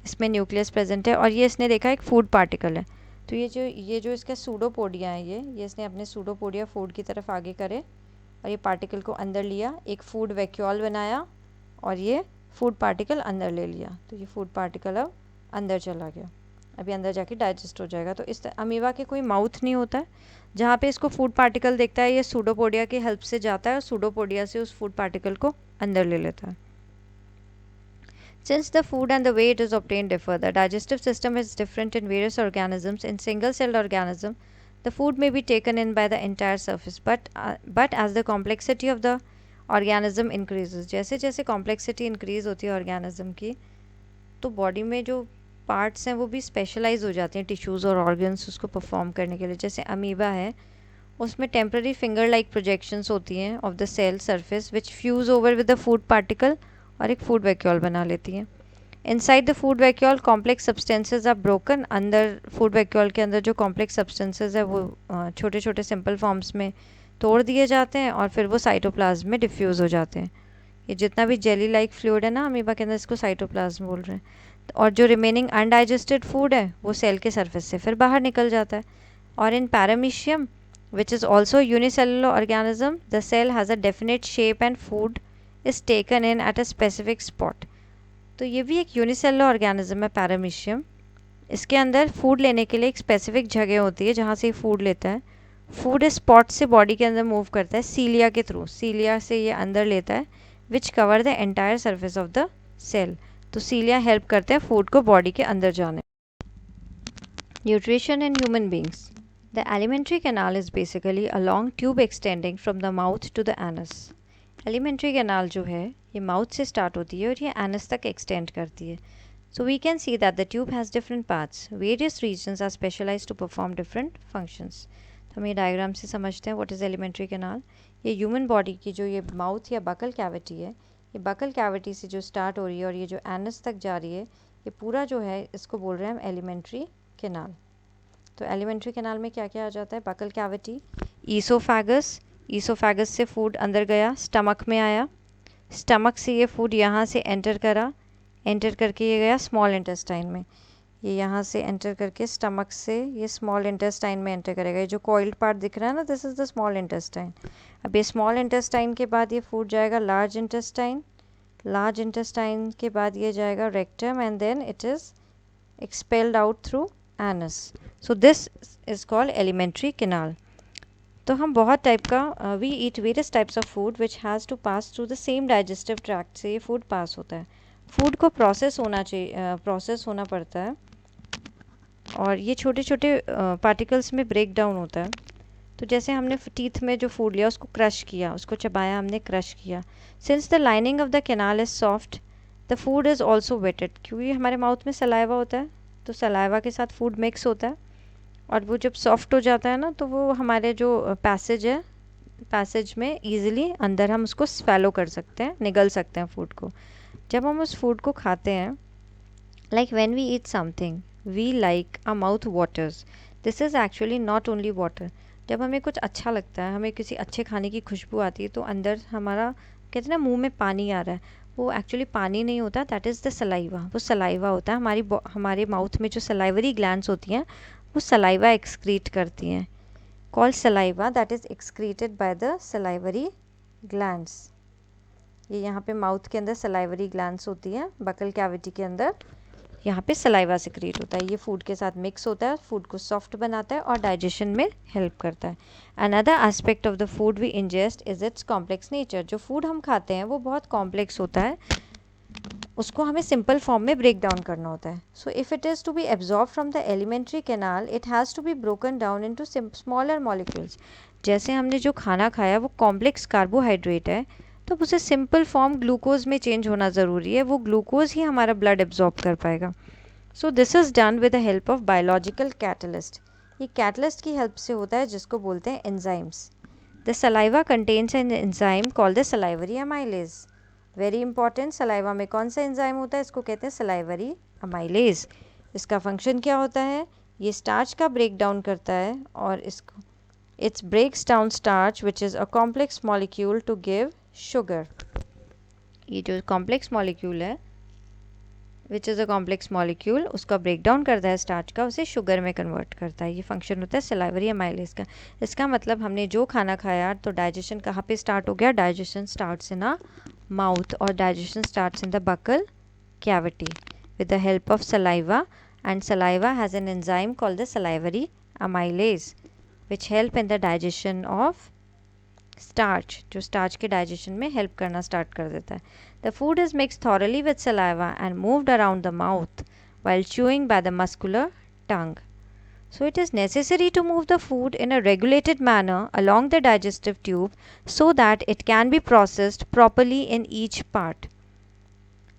इसमें न्यूक्लियस प्रेजेंट है और ये इसने देखा एक फूड पार्टिकल है। तो ये जो इसका सूडोपोडिया है, ये इसने अपने सूडोपोडिया फूड की तरफ आगे करे और ये पार्टिकल को अंदर लिया, एक फूड वैक्यूल बनाया और ये फूड पार्टिकल अंदर ले लिया। तो ये फूड पार्टिकल अब अंदर चला गया, अभी अंदर जाके डाइजेस्ट हो जाएगा। तो इस अमीबा के कोई माउथ नहीं होता है, जहाँ पे इसको फूड पार्टिकल देखता है ये सूडोपोडिया की हेल्प से जाता है और सूडोपोडिया से उस फूड पार्टिकल को अंदर ले लेता है। Since the food and the way it is obtained differ, the digestive system is different in various organisms. In single-celled organism, the food may be taken in by the entire surface, but as the complexity of the organism increases, जैसे जैसे complexity increase होती है organism की, तो body में जो parts हैं वो भी स्पेशलाइज हो जाते हैं, टिश्यूज़ और ऑर्गन्स उसको परफॉर्म करने के लिए। जैसे अमीबा है, उसमें टेम्पररी फिंगर लाइक प्रोजेक्शंस होती हैं of the cell surface which fuse over with the food particle और एक फूड वैक्यूल बना लेती हैं। Inside the food vacuole complex substances are broken. अंदर फूड वैक्यूल के अंदर जो कॉम्प्लेक्स सब्सटेंसेज है वो छोटे छोटे सिंपल फॉर्म्स में तोड़ दिए जाते हैं और फिर वो साइटोप्लाज्म में डिफ्यूज़ हो जाते हैं। ये जितना भी जेली लाइक फ्लूइड है ना अमीबा के अंदर, इसको साइटोप्लाज्म बोल रहे हैं। और जो रिमेनिंग अनडाइजेस्टेड फूड है वो सेल के सरफेस से फिर बाहर निकल जाता है। और in paramecium which is also unicellular organism, the cell has a definite shape and food is taken in at a specific spot. तो ये भी एक यूनिसेलुलर ऑर्गेनिज्म है पैरामीशियम। इसके अंदर फूड लेने के लिए एक स्पेसिफिक जगह होती है जहाँ से फूड लेता है। फूड इस स्पॉट से बॉडी के अंदर मूव करता है सीलिया के थ्रू, सीलिया से ये अंदर लेता है which cover the entire surface of the cell. तो सीलिया हेल्प करते हैं फूड को बॉडी के अंदर जाने। Nutrition in human beings. The alimentary canal is basically a long tube extending from the mouth to the anus. Alimentary canal जो है ये माउथ से स्टार्ट होती है और ये एनस तक एक्सटेंड करती है। So we can see that the tube has different parts. Various regions are specialized to perform different functions. तो हम ये डायग्राम से समझते हैं what is alimentary canal। ये ह्यूमन बॉडी की जो ये माउथ या बकल कैविटी है, ये बकल कैविटी से जो स्टार्ट हो रही है और ये जो एनस तक जा रही है, ये पूरा जो है इसको बोल रहे हैं हम एलिमेंट्री कैनाल। तो एलिमेंट्री कैनाल में क्या क्या आ जाता है? बकल कैविटी, ईसोफेगस, ईसोफेगस से फूड अंदर गया, स्टमक में आया, स्टमक से ये फूड यहाँ से एंटर करा, एंटर करके ये गया स्मॉल इंटेस्टाइन में, ये यहाँ से एंटर करके स्टमक से ये स्मॉल इंटेस्टाइन में एंटर करेगा। ये जो कॉइल्ड पार्ट दिख रहा है ना, this is the small intestine. अब ये स्मॉल इंटेस्टाइन के बाद ये फूड जाएगा लार्ज इंटेस्टाइन, लार्ज इंटेस्टाइन के बाद ये जाएगा rectum and then it is expelled out through anus. So this is called alimentary canal. तो हम बहुत टाइप का we eat various types of food which has to pass through the same digestive tract से ये food पास होता है। Food को process होना चाहिए, प्रोसेस होना पड़ता है और ये छोटे छोटे पार्टिकल्स में ब्रेक डाउन होता है। तो जैसे हमने टीथ में जो फूड लिया उसको क्रश किया, उसको चबाया, हमने क्रश किया। Since the lining of the canal is soft the food is also wetted. क्योंकि हमारे माउथ में सलाइवा होता है तो सलाइवा के साथ फूड मिक्स होता है और वो जब सॉफ्ट हो जाता है ना तो वो हमारे जो पैसेज है, पैसेज में ईजिली अंदर हम उसको स्वेलो कर सकते हैं, निगल सकते हैं फूड को। जब हम उस फूड को खाते हैं, like when we eat something we like our mouth waters, this is actually not only water. जब हमें कुछ अच्छा लगता है, हमें किसी अच्छे खाने की खुशबू आती है तो अंदर हमारा कहते हैं ना मुंह में पानी आ रहा है, वो एक्चुअली पानी नहीं होता, दैट इज़ द सलाइवा। वो सलाइवा होता है। हमारे माउथ में जो सलाइवरी ग्लैंड्स होती हैं वो सलाइवा एक्सक्रीट करती हैं, called saliva, that is excreted by the salivary glands. ये यहाँ पे माउथ के अंदर सलाइवरी ग्लैंड्स होती हैं, बकल कैविटी के अंदर यहाँ पे सलाइवा सिक्रीट होता है। ये फूड के साथ मिक्स होता है, फूड को सॉफ्ट बनाता है और डाइजेशन में हेल्प करता है। Another aspect of the food we ingest is its complex nature. जो फूड हम खाते हैं वो बहुत कॉम्प्लेक्स होता है, उसको हमें सिंपल फॉर्म में ब्रेक डाउन करना होता है। So if it is to be absorb from the alimentary canal it has to be broken down into smaller molecules. जैसे हमने जो खाना खाया वो कॉम्प्लेक्स कार्बोहाइड्रेट है तो उसे सिंपल फॉर्म ग्लूकोज में चेंज होना ज़रूरी है, वो ग्लूकोज ही हमारा ब्लड एब्जॉर्ब कर पाएगा। सो this is done with the help of biological catalyst. ये कैटलिस्ट की हेल्प से होता है जिसको बोलते हैं enzymes. The saliva contains an enzyme called the salivary amylase. Very important, saliva में कौन सा एंजाइम होता है? इसको कहते हैं सलाइवरी अमाइलेज। इसका फंक्शन क्या होता है? ये स्टार्च का ब्रेक डाउन करता है और इसको its breaks down starch which is a complex molecule to give sugar. ये जो कॉम्प्लेक्स मॉलिक्यूल है which is a complex molecule, उसका ब्रेक डाउन करता है स्टार्च का, उसे शुगर में कन्वर्ट करता है। ये फंक्शन होता है सलाइवरी अमाइलेज का। इसका मतलब हमने जो खाना खाया तो डाइजेशन कहाँ पे स्टार्ट हो गया? Digestion starts in a mouth और digestion starts in the buccal cavity with the help of saliva, and saliva has an enzyme called the salivary amylase which help in the digestion of starch, जो starch के digestion में help करना start कर देता है। The food is mixed thoroughly with saliva and moved around the mouth while chewing by the muscular tongue. So it is necessary to move the food in a regulated manner along the digestive tube so that it can be processed properly in each part.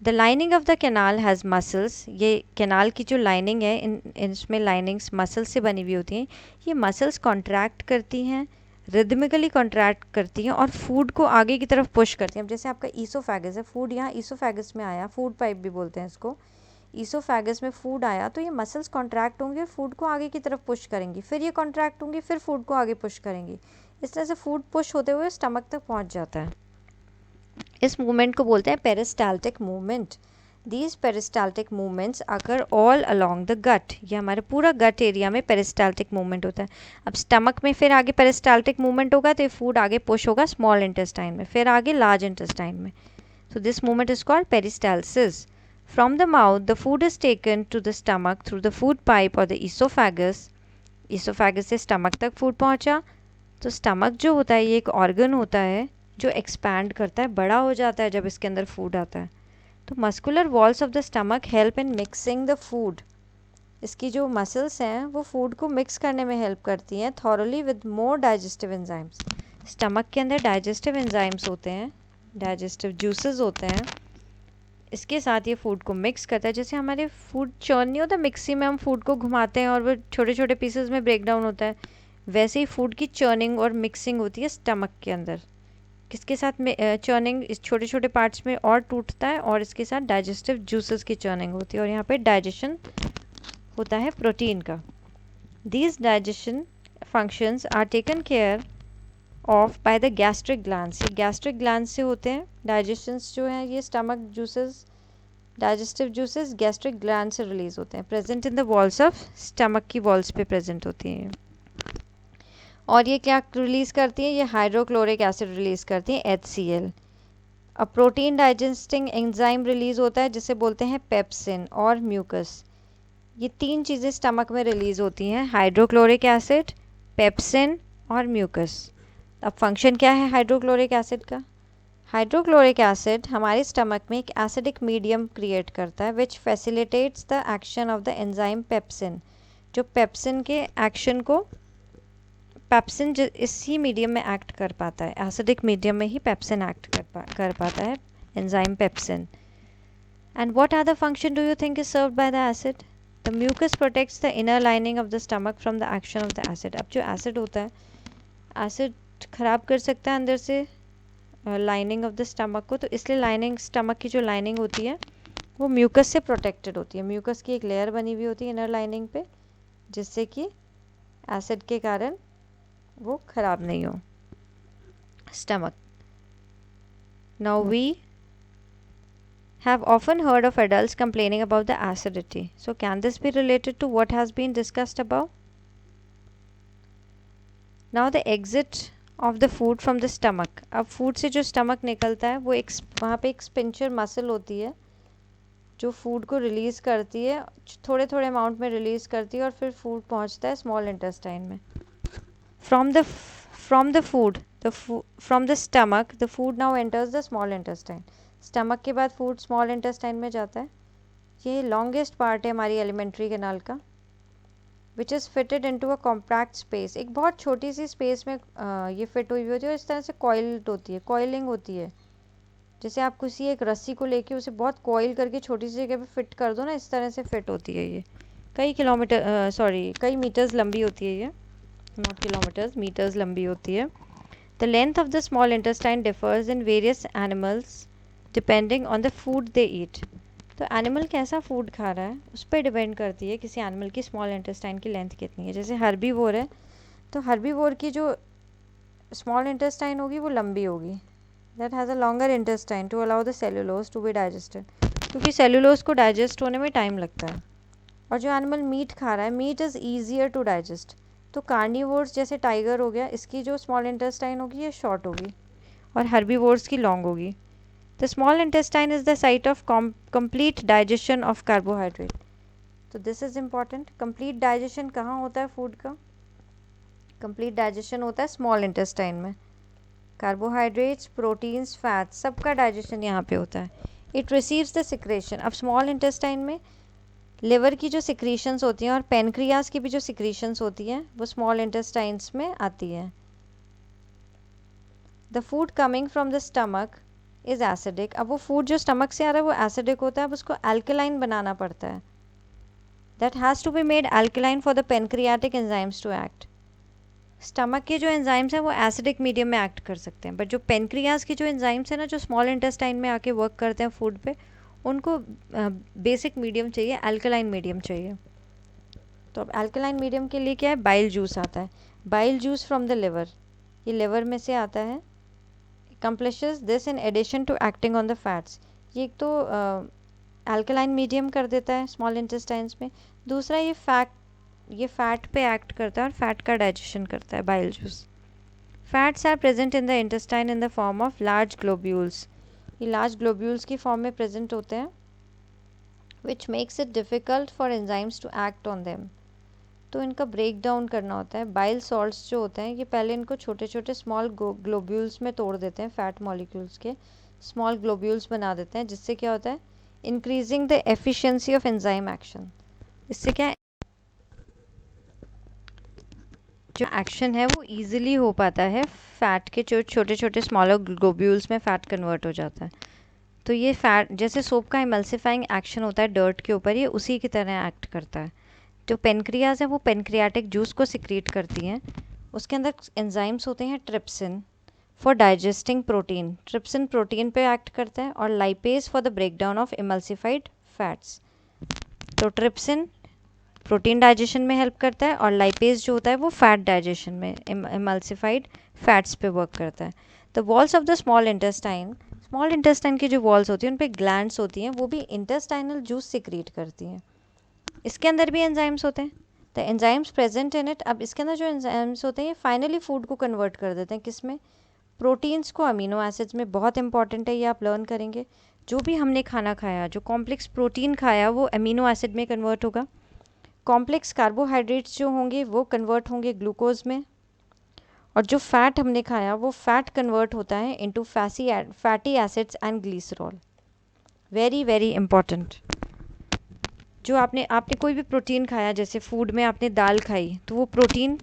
The lining of the canal has muscles. ये canal की जो lining है इसमें linings muscles से बनी हुई होती हैं। ये मसल्स कॉन्ट्रैक्ट करती हैं, रिदमिकली कॉन्ट्रैक्ट करती हैं और फूड को आगे की तरफ पुश करती हैं। अब जैसे आपका ईसोफेगस है, फूड यहाँ ईसोफेगस में आया, फूड पाइप भी बोलते हैं इसको। ईसोफेगस में फूड आया तो ये मसल्स कॉन्ट्रैक्ट होंगे, फूड को आगे की तरफ पुश करेंगी, फिर ये कॉन्ट्रैक्ट होंगी, फिर फूड को आगे पुश करेंगी। इस तरह से फूड पुश होते हुए स्टमक तक पहुँच जाता है। इस मूवमेंट को बोलते हैं peristaltic movement. These peristaltic movements occur all along the gut. ये हमारे पूरा गट एरिया में पेरिस्टाल्टिक मूवमेंट होता है। अब स्टमक में फिर आगे पेरिस्टाल्टिक मूवमेंट होगा तो ये फूड आगे पुश होगा स्मॉल इंटेस्टाइन में, फिर आगे लार्ज इंटेस्टाइन में। So this movement is called peristalsis. From the mouth the food is taken to the stomach through the food pipe और द ईसोफेगस। ईसोफेगस से स्टमक तक फूड पहुँचा। तो स्टमक जो होता है ये एक ऑर्गन होता है जो एक्सपैंड करता है, बड़ा हो जाता है जब इसके अंदर फूड आता है। तो muscular walls of the stomach help in mixing the food. इसकी जो मसल्स हैं वो फूड को मिक्स करने में हेल्प करती हैं thoroughly with more digestive enzymes. Stomach के अंदर डाइजेस्टिव एंजाइम्स होते हैं, डाइजेस्टिव जूसेस होते हैं, इसके साथ ये फूड को मिक्स करता है। जैसे हमारे फूड चर्न नहीं होता, मिक्सी में हम फूड को घुमाते हैं और वो छोटे छोटे पीसेस में ब्रेक डाउन होता है, वैसे ही फूड की चर्निंग और मिक्सिंग होती है स्टमक के अंदर। किसके साथ में चर्निंग, इस छोटे छोटे पार्ट्स में और टूटता है, और इसके साथ डाइजेस्टिव जूसेस की चर्निंग होती है, और यहाँ पे डाइजेशन होता है प्रोटीन का। These digestion functions are taken care of by the gastric glands. ये गैस्ट्रिक ग्लैंड से होते हैं डाइजेशंस जो हैं, ये stomach juices, digestive juices gastric gland से रिलीज होते हैं, present in the walls of stomach की वॉल्स पे प्रेजेंट होती हैं। और ये क्या रिलीज करती हैं, ये हाइड्रोक्लोरिक एसिड रिलीज करती हैं, HCl। अब प्रोटीन डाइजेस्टिंग एंजाइम रिलीज होता है जिसे बोलते हैं पेप्सिन और म्यूकस। ये 3 चीज़ें स्टमक में रिलीज होती हैं, हाइड्रोक्लोरिक एसिड, पेप्सिन और म्यूकस। अब फंक्शन क्या है हाइड्रोक्लोरिक एसिड का? हाइड्रोक्लोरिक एसिड हमारे स्टमक में एक एसिडिक मीडियम क्रिएट करता है which facilitates the action of the enzyme pepsin. जो पेप्सिन के एक्शन को, पेप्सिन इसी मीडियम में एक्ट कर पाता है, एसिडिक मीडियम में ही पेप्सिन एक्ट कर पाता है, enzyme pepsin. And what are the function do you think is served by the acid? The mucus protects the inner lining of the stomach from the action of the acid. अब जो acid होता है, acid ख़राब कर सकता है अंदर से लाइनिंग ऑफ द स्टमक को, तो इसलिए लाइनिंग, स्टमक की जो लाइनिंग होती है वो म्यूकस से प्रोटेक्टेड होती है। म्यूकस की एक लेयर बनी हुई होती है इनर लाइनिंग पे, जिससे कि एसिड के कारण वो ख़राब नहीं हो stomach. Now we have often heard of adults complaining about the acidity. So can this be related to what has been discussed above? Now the exit of the food from the stomach. अब food से जो stomach निकलता है वो एक, वहाँ पे एक स्पिंचर मसल होती है जो फूड को रिलीज़ करती है, थोड़े थोड़े अमाउंट में रिलीज़ करती है, और फिर फूड पहुँचता है स्मॉल इंटेस्टाइन में। From the stomach the food now enters the small intestine. Stomach के बाद फूड स्मॉल इंटेस्टाइन में जाता है। ये लॉन्गेस्ट पार्ट है हमारी एलिमेंट्री कैनाल का, which is fitted into a compact space. एक बहुत छोटी सी स्पेस में ये फिट हुई होती है, और इस तरह से कॉइल्ड होती है, कॉइलिंग होती है। जैसे आप किसी एक रस्सी को लेके उसे बहुत कॉइल करके छोटी सी जगह पे फिट कर दो ना, इस तरह से फिट होती है। ये कई मीटर्स लंबी होती है, ये नॉट किलोमीटर्स, मीटर्स लंबी होती है। The length of the small intestine differs in various animals depending on the food they eat. तो एनिमल कैसा फूड खा रहा है उस पर डिपेंड करती है किसी एनिमल की स्मॉल इंटेस्टाइन की लेंथ कितनी है। जैसे हर्बीवोर है, तो हर्बीवोर की जो स्मॉल इंटेस्टाइन होगी वो लंबी होगी, that has a longer intestine to allow the cellulose to be digested, क्योंकि सेलुलोज को डाइजेस्ट होने में टाइम लगता है। और जो एनिमल मीट खा रहा है, meat is easier to digest. तो कार्निवोर्स जैसे टाइगर हो गया, इसकी जो स्मॉल इंटेस्टाइन होगी ये शॉर्ट होगी, और हर्बीवोर्स की लॉन्ग होगी। The small intestine is the site of complete digestion of carbohydrate. तो this is important. Complete digestion कहाँ होता है फूड का? Complete digestion होता है small intestine में। Carbohydrates, proteins, fats, सबका digestion यहाँ पे होता है। It receives the secretion. अब small intestine में लिवर की जो secretions होती हैं और pancreas की भी जो secretions होती हैं वो small intestines में आती हैं। The food coming from the stomach is acidic. अब वो फूड जो स्टमक से आ रहा है वो एसिडिक होता है, अब उसको अल्कलाइन बनाना पड़ता है। That has to be made alkaline for the pancreatic enzymes to act. Stomach के जो एंजाइम्स हैं वो एसिडिक मीडियम में एक्ट कर सकते हैं, बट जो पेनक्रियाज के जो एंजाइम्स हैं ना, जो स्मॉल इंटेस्टाइन में आके वर्क करते हैं फूड पे, उनको बेसिक मीडियम चाहिए, अल्कलाइन मीडियम चाहिए। तो अब अल्कलाइन मीडियम के लिए क्या है? बाइल जूस आता है। Bile juice from the liver, ये लिवर में से आता है। accomplishes this in addition to acting on the fats. ये एक तो अल्कलाइन मीडियम कर देता है स्मॉल इंटेस्टाइन्स में, दूसरा ये फैट पे एक्ट करता है और फैट का डाइजेशन करता है bile juice. Fats are present in the intestine in the form of large globules. ये लार्ज ग्लोब्यूल्स की फॉर्म में प्रेजेंट होते हैं, which makes it difficult for enzymes to act on them. तो इनका ब्रेक डाउन करना होता है। बाइल सॉल्ट्स जो होते हैं ये पहले इनको छोटे छोटे स्मॉल ग्लोब्यूल्स में तोड़ देते हैं, फैट मॉलिक्यूल्स के स्मॉल ग्लोब्यूल्स बना देते हैं, जिससे क्या होता है, increasing the efficiency of enzyme action. इससे क्या है, जो एक्शन है वो इजीली हो पाता है, फैट के जो छोटे छोटे स्मॉलर ग्लोब्यूल्स में फैट कन्वर्ट हो जाता है। तो ये फैट जैसे सोप का इमल्सिफाइंग एक्शन होता है डर्ट के ऊपर, ये उसी की तरह एक्ट करता है। जो पेनक्रियाज है वो पेनक्रियाटिक जूस को सिक्रीट करती हैं। उसके अंदर एंजाइम्स होते हैं trypsin for digesting protein, trypsin protein पे एक्ट करता है, और lipase for the breakdown of emulsified fats. तो ट्रिप्सिन प्रोटीन डाइजेशन में हेल्प करता है और लाइपेज जो होता है वो फैट डाइजेशन में इमल्सिफाइड फैट्स पे वर्क करता है। The walls of the small intestine की जो वॉल्स होती हैं उन पे ग्लैंड्स होती हैं, वो भी इंटेस्टाइनल जूस सिक्रीट करती हैं। इसके अंदर भी एंजाइम्स होते हैं, the enzymes present in it. अब इसके अंदर जो एंजाइम्स होते हैं ये फाइनली फूड को कन्वर्ट कर देते हैं किस में, प्रोटीन्स को अमीनो एसिड्स में। बहुत इंपॉर्टेंट है, ये आप लर्न करेंगे। जो भी हमने खाना खाया, जो कॉम्प्लेक्स प्रोटीन खाया वो अमीनो एसिड में कन्वर्ट होगा। कॉम्प्लेक्स कार्बोहाइड्रेट्स जो होंगे वो कन्वर्ट होंगे ग्लूकोज में, और जो फैट हमने खाया वो फैट कन्वर्ट होता है into fatty acids and glycerol. Very very important. जो आपने कोई भी प्रोटीन खाया, जैसे फूड में आपने दाल खाई तो वो प्रोटीन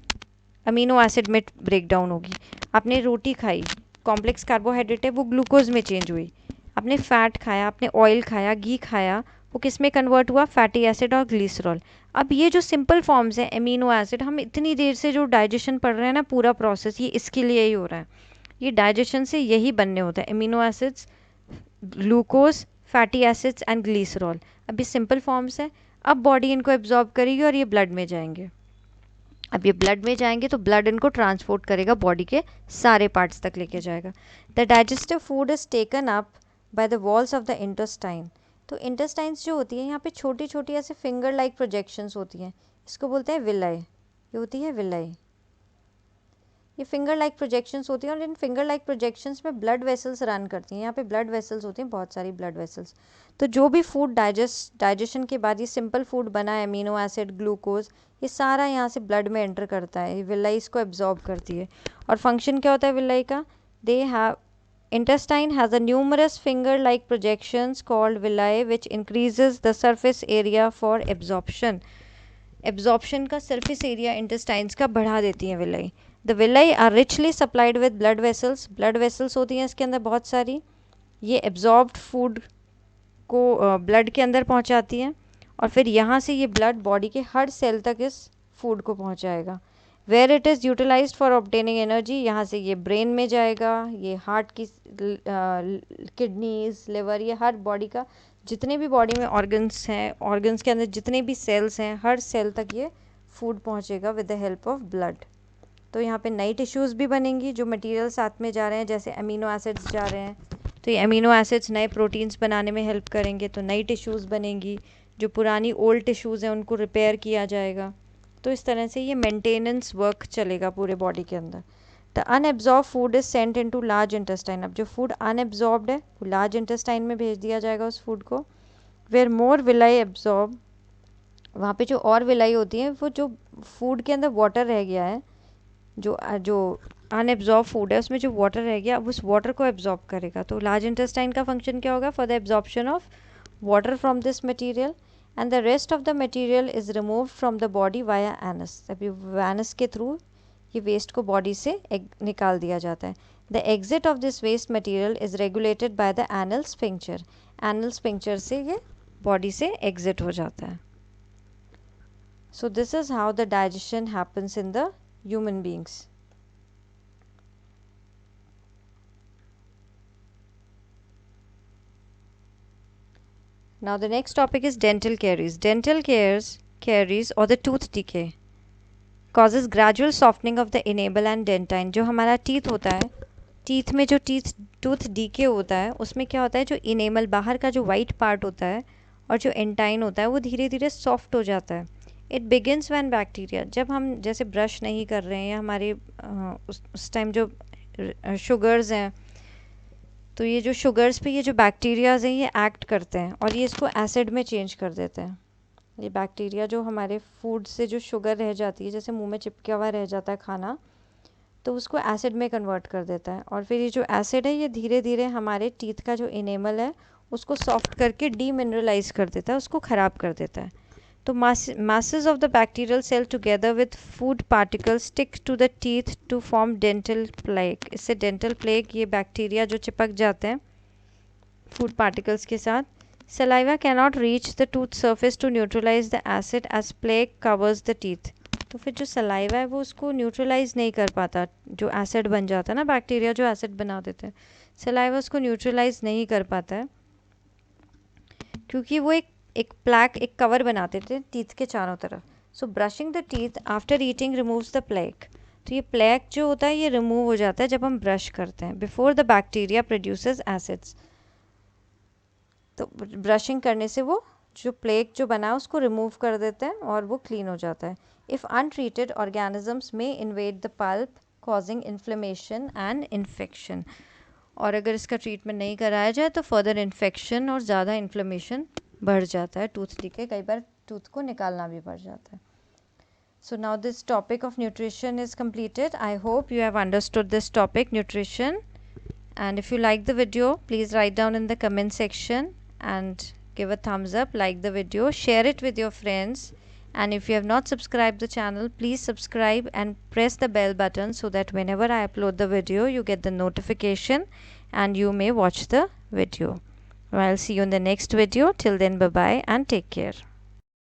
अमीनो एसिड में ब्रेक डाउन होगी। आपने रोटी खाई, कॉम्प्लेक्स कार्बोहाइड्रेट है, वो ग्लूकोज में चेंज हुई। आपने फैट खाया, आपने ऑयल खाया, घी खाया, वो किस में कन्वर्ट हुआ, फैटी एसिड और ग्लिसरॉल। अब ये जो सिंपल फॉर्म्स हैं एमिनो एसिड, हम इतनी देर से जो डाइजेशन पढ़ रहे हैं ना, पूरा प्रोसेस ये इसके लिए ही हो रहा है। ये डाइजेशन से यही बनने होता है, amino acids, glucose, fatty acids and glycerol. अब ये सिंपल फॉर्म्स है। अब बॉडी इनको एब्जॉर्ब करेगी और ये ब्लड में जाएंगे। अब ये ब्लड में जाएंगे तो ब्लड इनको ट्रांसपोर्ट करेगा, बॉडी के सारे पार्ट्स तक लेके जाएगा। The digestive food is taken up by the walls of the intestine. तो इंटेस्टाइन्स जो होती है यहाँ पे छोटी छोटी ऐसे फिंगर लाइक प्रोजेक्शंस होती हैं, इसको बोलते हैं विलाई। ये होती है विलाई, ये फिंगर लाइक प्रोजेक्शंस होती हैं, और इन फिंगर लाइक प्रोजेक्शंस में ब्लड वेसल्स रन करती हैं। यहाँ पे ब्लड वेसल्स होती हैं, बहुत सारी ब्लड वेसल्स। तो जो भी फूड डाइजेशन के बाद ये सिंपल फूड बना है, अमीनो एसिड, ग्लूकोज, ये सारा यहाँ से ब्लड में एंटर करता है, ये विलाई इसको एब्जॉर्ब करती है। और फंक्शन क्या होता है विलाई का, they have intestine has a numerous finger like projections called villi which increases the surface area for absorption. Absorption का surface area intestines का बढ़ा देती हैं villi. The villi are richly supplied with blood vessels. blood vessels होती हैं इसके अंदर बहुत सारी, ये absorbed food को blood के अंदर पहुंचाती हैं, और फिर यहाँ से ये blood body के हर सेल तक इस food को पहुंचाएगा। Where it is utilised for obtaining energy, यहाँ से ये ब्रेन में जाएगा, ये हार्ट की किडनीज, लिवर, ये हर बॉडी का जितने भी बॉडी में ऑर्गन्स हैं, ऑर्गन्स के अंदर जितने भी सेल्स हैं, हर सेल तक ये फूड पहुँचेगा with the help of blood. तो यहाँ पे नई टिश्यूज़ भी बनेंगी, जो मटेरियल साथ में जा रहे हैं, जैसे अमीनो एसिड्स जा रहे हैं, तो ये अमीनो एसिड्स नए प्रोटीन्स बनाने में हेल्प करेंगे, तो नई टिश्यूज़ बनेंगी। जो पुरानी ओल्ड टिश्यूज़ हैं उनको रिपेयर किया जाएगा। तो इस तरह से ये मेंटेनेंस वर्क चलेगा पूरे बॉडी के अंदर। The unabsorb food is sent into large intestine. अब जो फूड अनएब्जॉर्ब्ड है वो लार्ज इंटेस्टाइन में भेज दिया जाएगा उस फूड को। वेयर मोर विलाई एब्जॉर्ब, वहाँ पे जो और विलाई होती है, वो जो फूड के अंदर वाटर रह गया है, जो अनएब्जॉर्ब फूड है उसमें जो वाटर रह गया, अब उस वाटर को एब्जॉर्ब करेगा। तो लार्ज इंटेस्टाइन का फंक्शन क्या होगा, for the absorption of water from this material, and the rest of the material is removed from the body via anus. अभी anus के थ्रू ये वेस्ट को बॉडी से निकाल दिया जाता है। The exit of this waste material is regulated by the anal sphincter. Anal sphincter से ये बॉडी से exit हो जाता है। So this is how the digestion happens in the human beings. Now the next topic is dental caries. Dental caries or the tooth decay causes gradual softening of the enamel and dentine. जो हमारा teeth होता है, teeth में जो tooth decay होता है उसमें क्या होता है, जो इनेमल बाहर का जो वाइट पार्ट होता है और जो एंटाइन होता है वो धीरे धीरे सॉफ्ट हो जाता है। इट बिगिनस व्हेन बैक्टीरिया, जब हम जैसे ब्रश नहीं कर रहे हैं, हमारे उस टाइम जो शुगर्स हैं, तो ये जो शुगर्स पे ये जो बैक्टीरियाज हैं ये एक्ट करते हैं और ये इसको एसिड में चेंज कर देते हैं, ये बैक्टीरिया जो हमारे फूड से जो शुगर रह जाती है, जैसे मुंह में चिपका हुआ रह जाता है खाना, तो उसको एसिड में कन्वर्ट कर देता है। और फिर ये जो एसिड है ये धीरे धीरे हमारे टीथ का जो इनेमल है उसको सॉफ्ट करके डीमिनरलाइज कर देता है, उसको ख़राब कर देता है। तो masses of the bacterial cell together with food particles stick to the teeth to form dental plaque। इससे dental plaque, ये बैक्टीरिया जो चिपक जाते हैं food particles के साथ। Saliva cannot reach the tooth surface to neutralize the acid as plaque covers the teeth। तो फिर जो सलाइवा है वो उसको न्यूट्रलाइज नहीं कर पाता, जो एसिड बन जाता है ना, बैक्टीरिया जो एसिड बना देते हैं, सलाइवा उसको न्यूट्रलाइज नहीं कर पाता है, क्योंकि वो एक प्लैक, एक कवर बनाते थे टीथ के चारों तरफ। So brushing the teeth after eating removes the plaque. तो ये प्लेक जो होता है ये रिमूव हो जाता है जब हम ब्रश करते हैं, before the bacteria produces acids. तो ब्रशिंग करने से वो जो प्लेक जो बना है उसको रिमूव कर देते हैं और वो क्लीन हो जाता है। इफ़ अनट्रीटेड ऑर्गेनिजम्स में invade the pulp causing inflammation and infection. और अगर इसका ट्रीटमेंट नहीं कराया जाए तो फर्दर इन्फेक्शन और ज़्यादा इन्फ्लेमेशन बढ़ जाता है, टूथ के कई बार टूथ को निकालना भी पड़ जाता है। So now this topic of nutrition is completed. I hope you have understood this topic, nutrition. And if you like the video, please write down in the comment section and give a thumbs up, like the video, share it with your friends. And if you have not subscribed the channel, please subscribe and press the bell button so that whenever I upload the video, you get the notification and you may watch the video. I'll see you in the next video. Till then, bye bye and take care.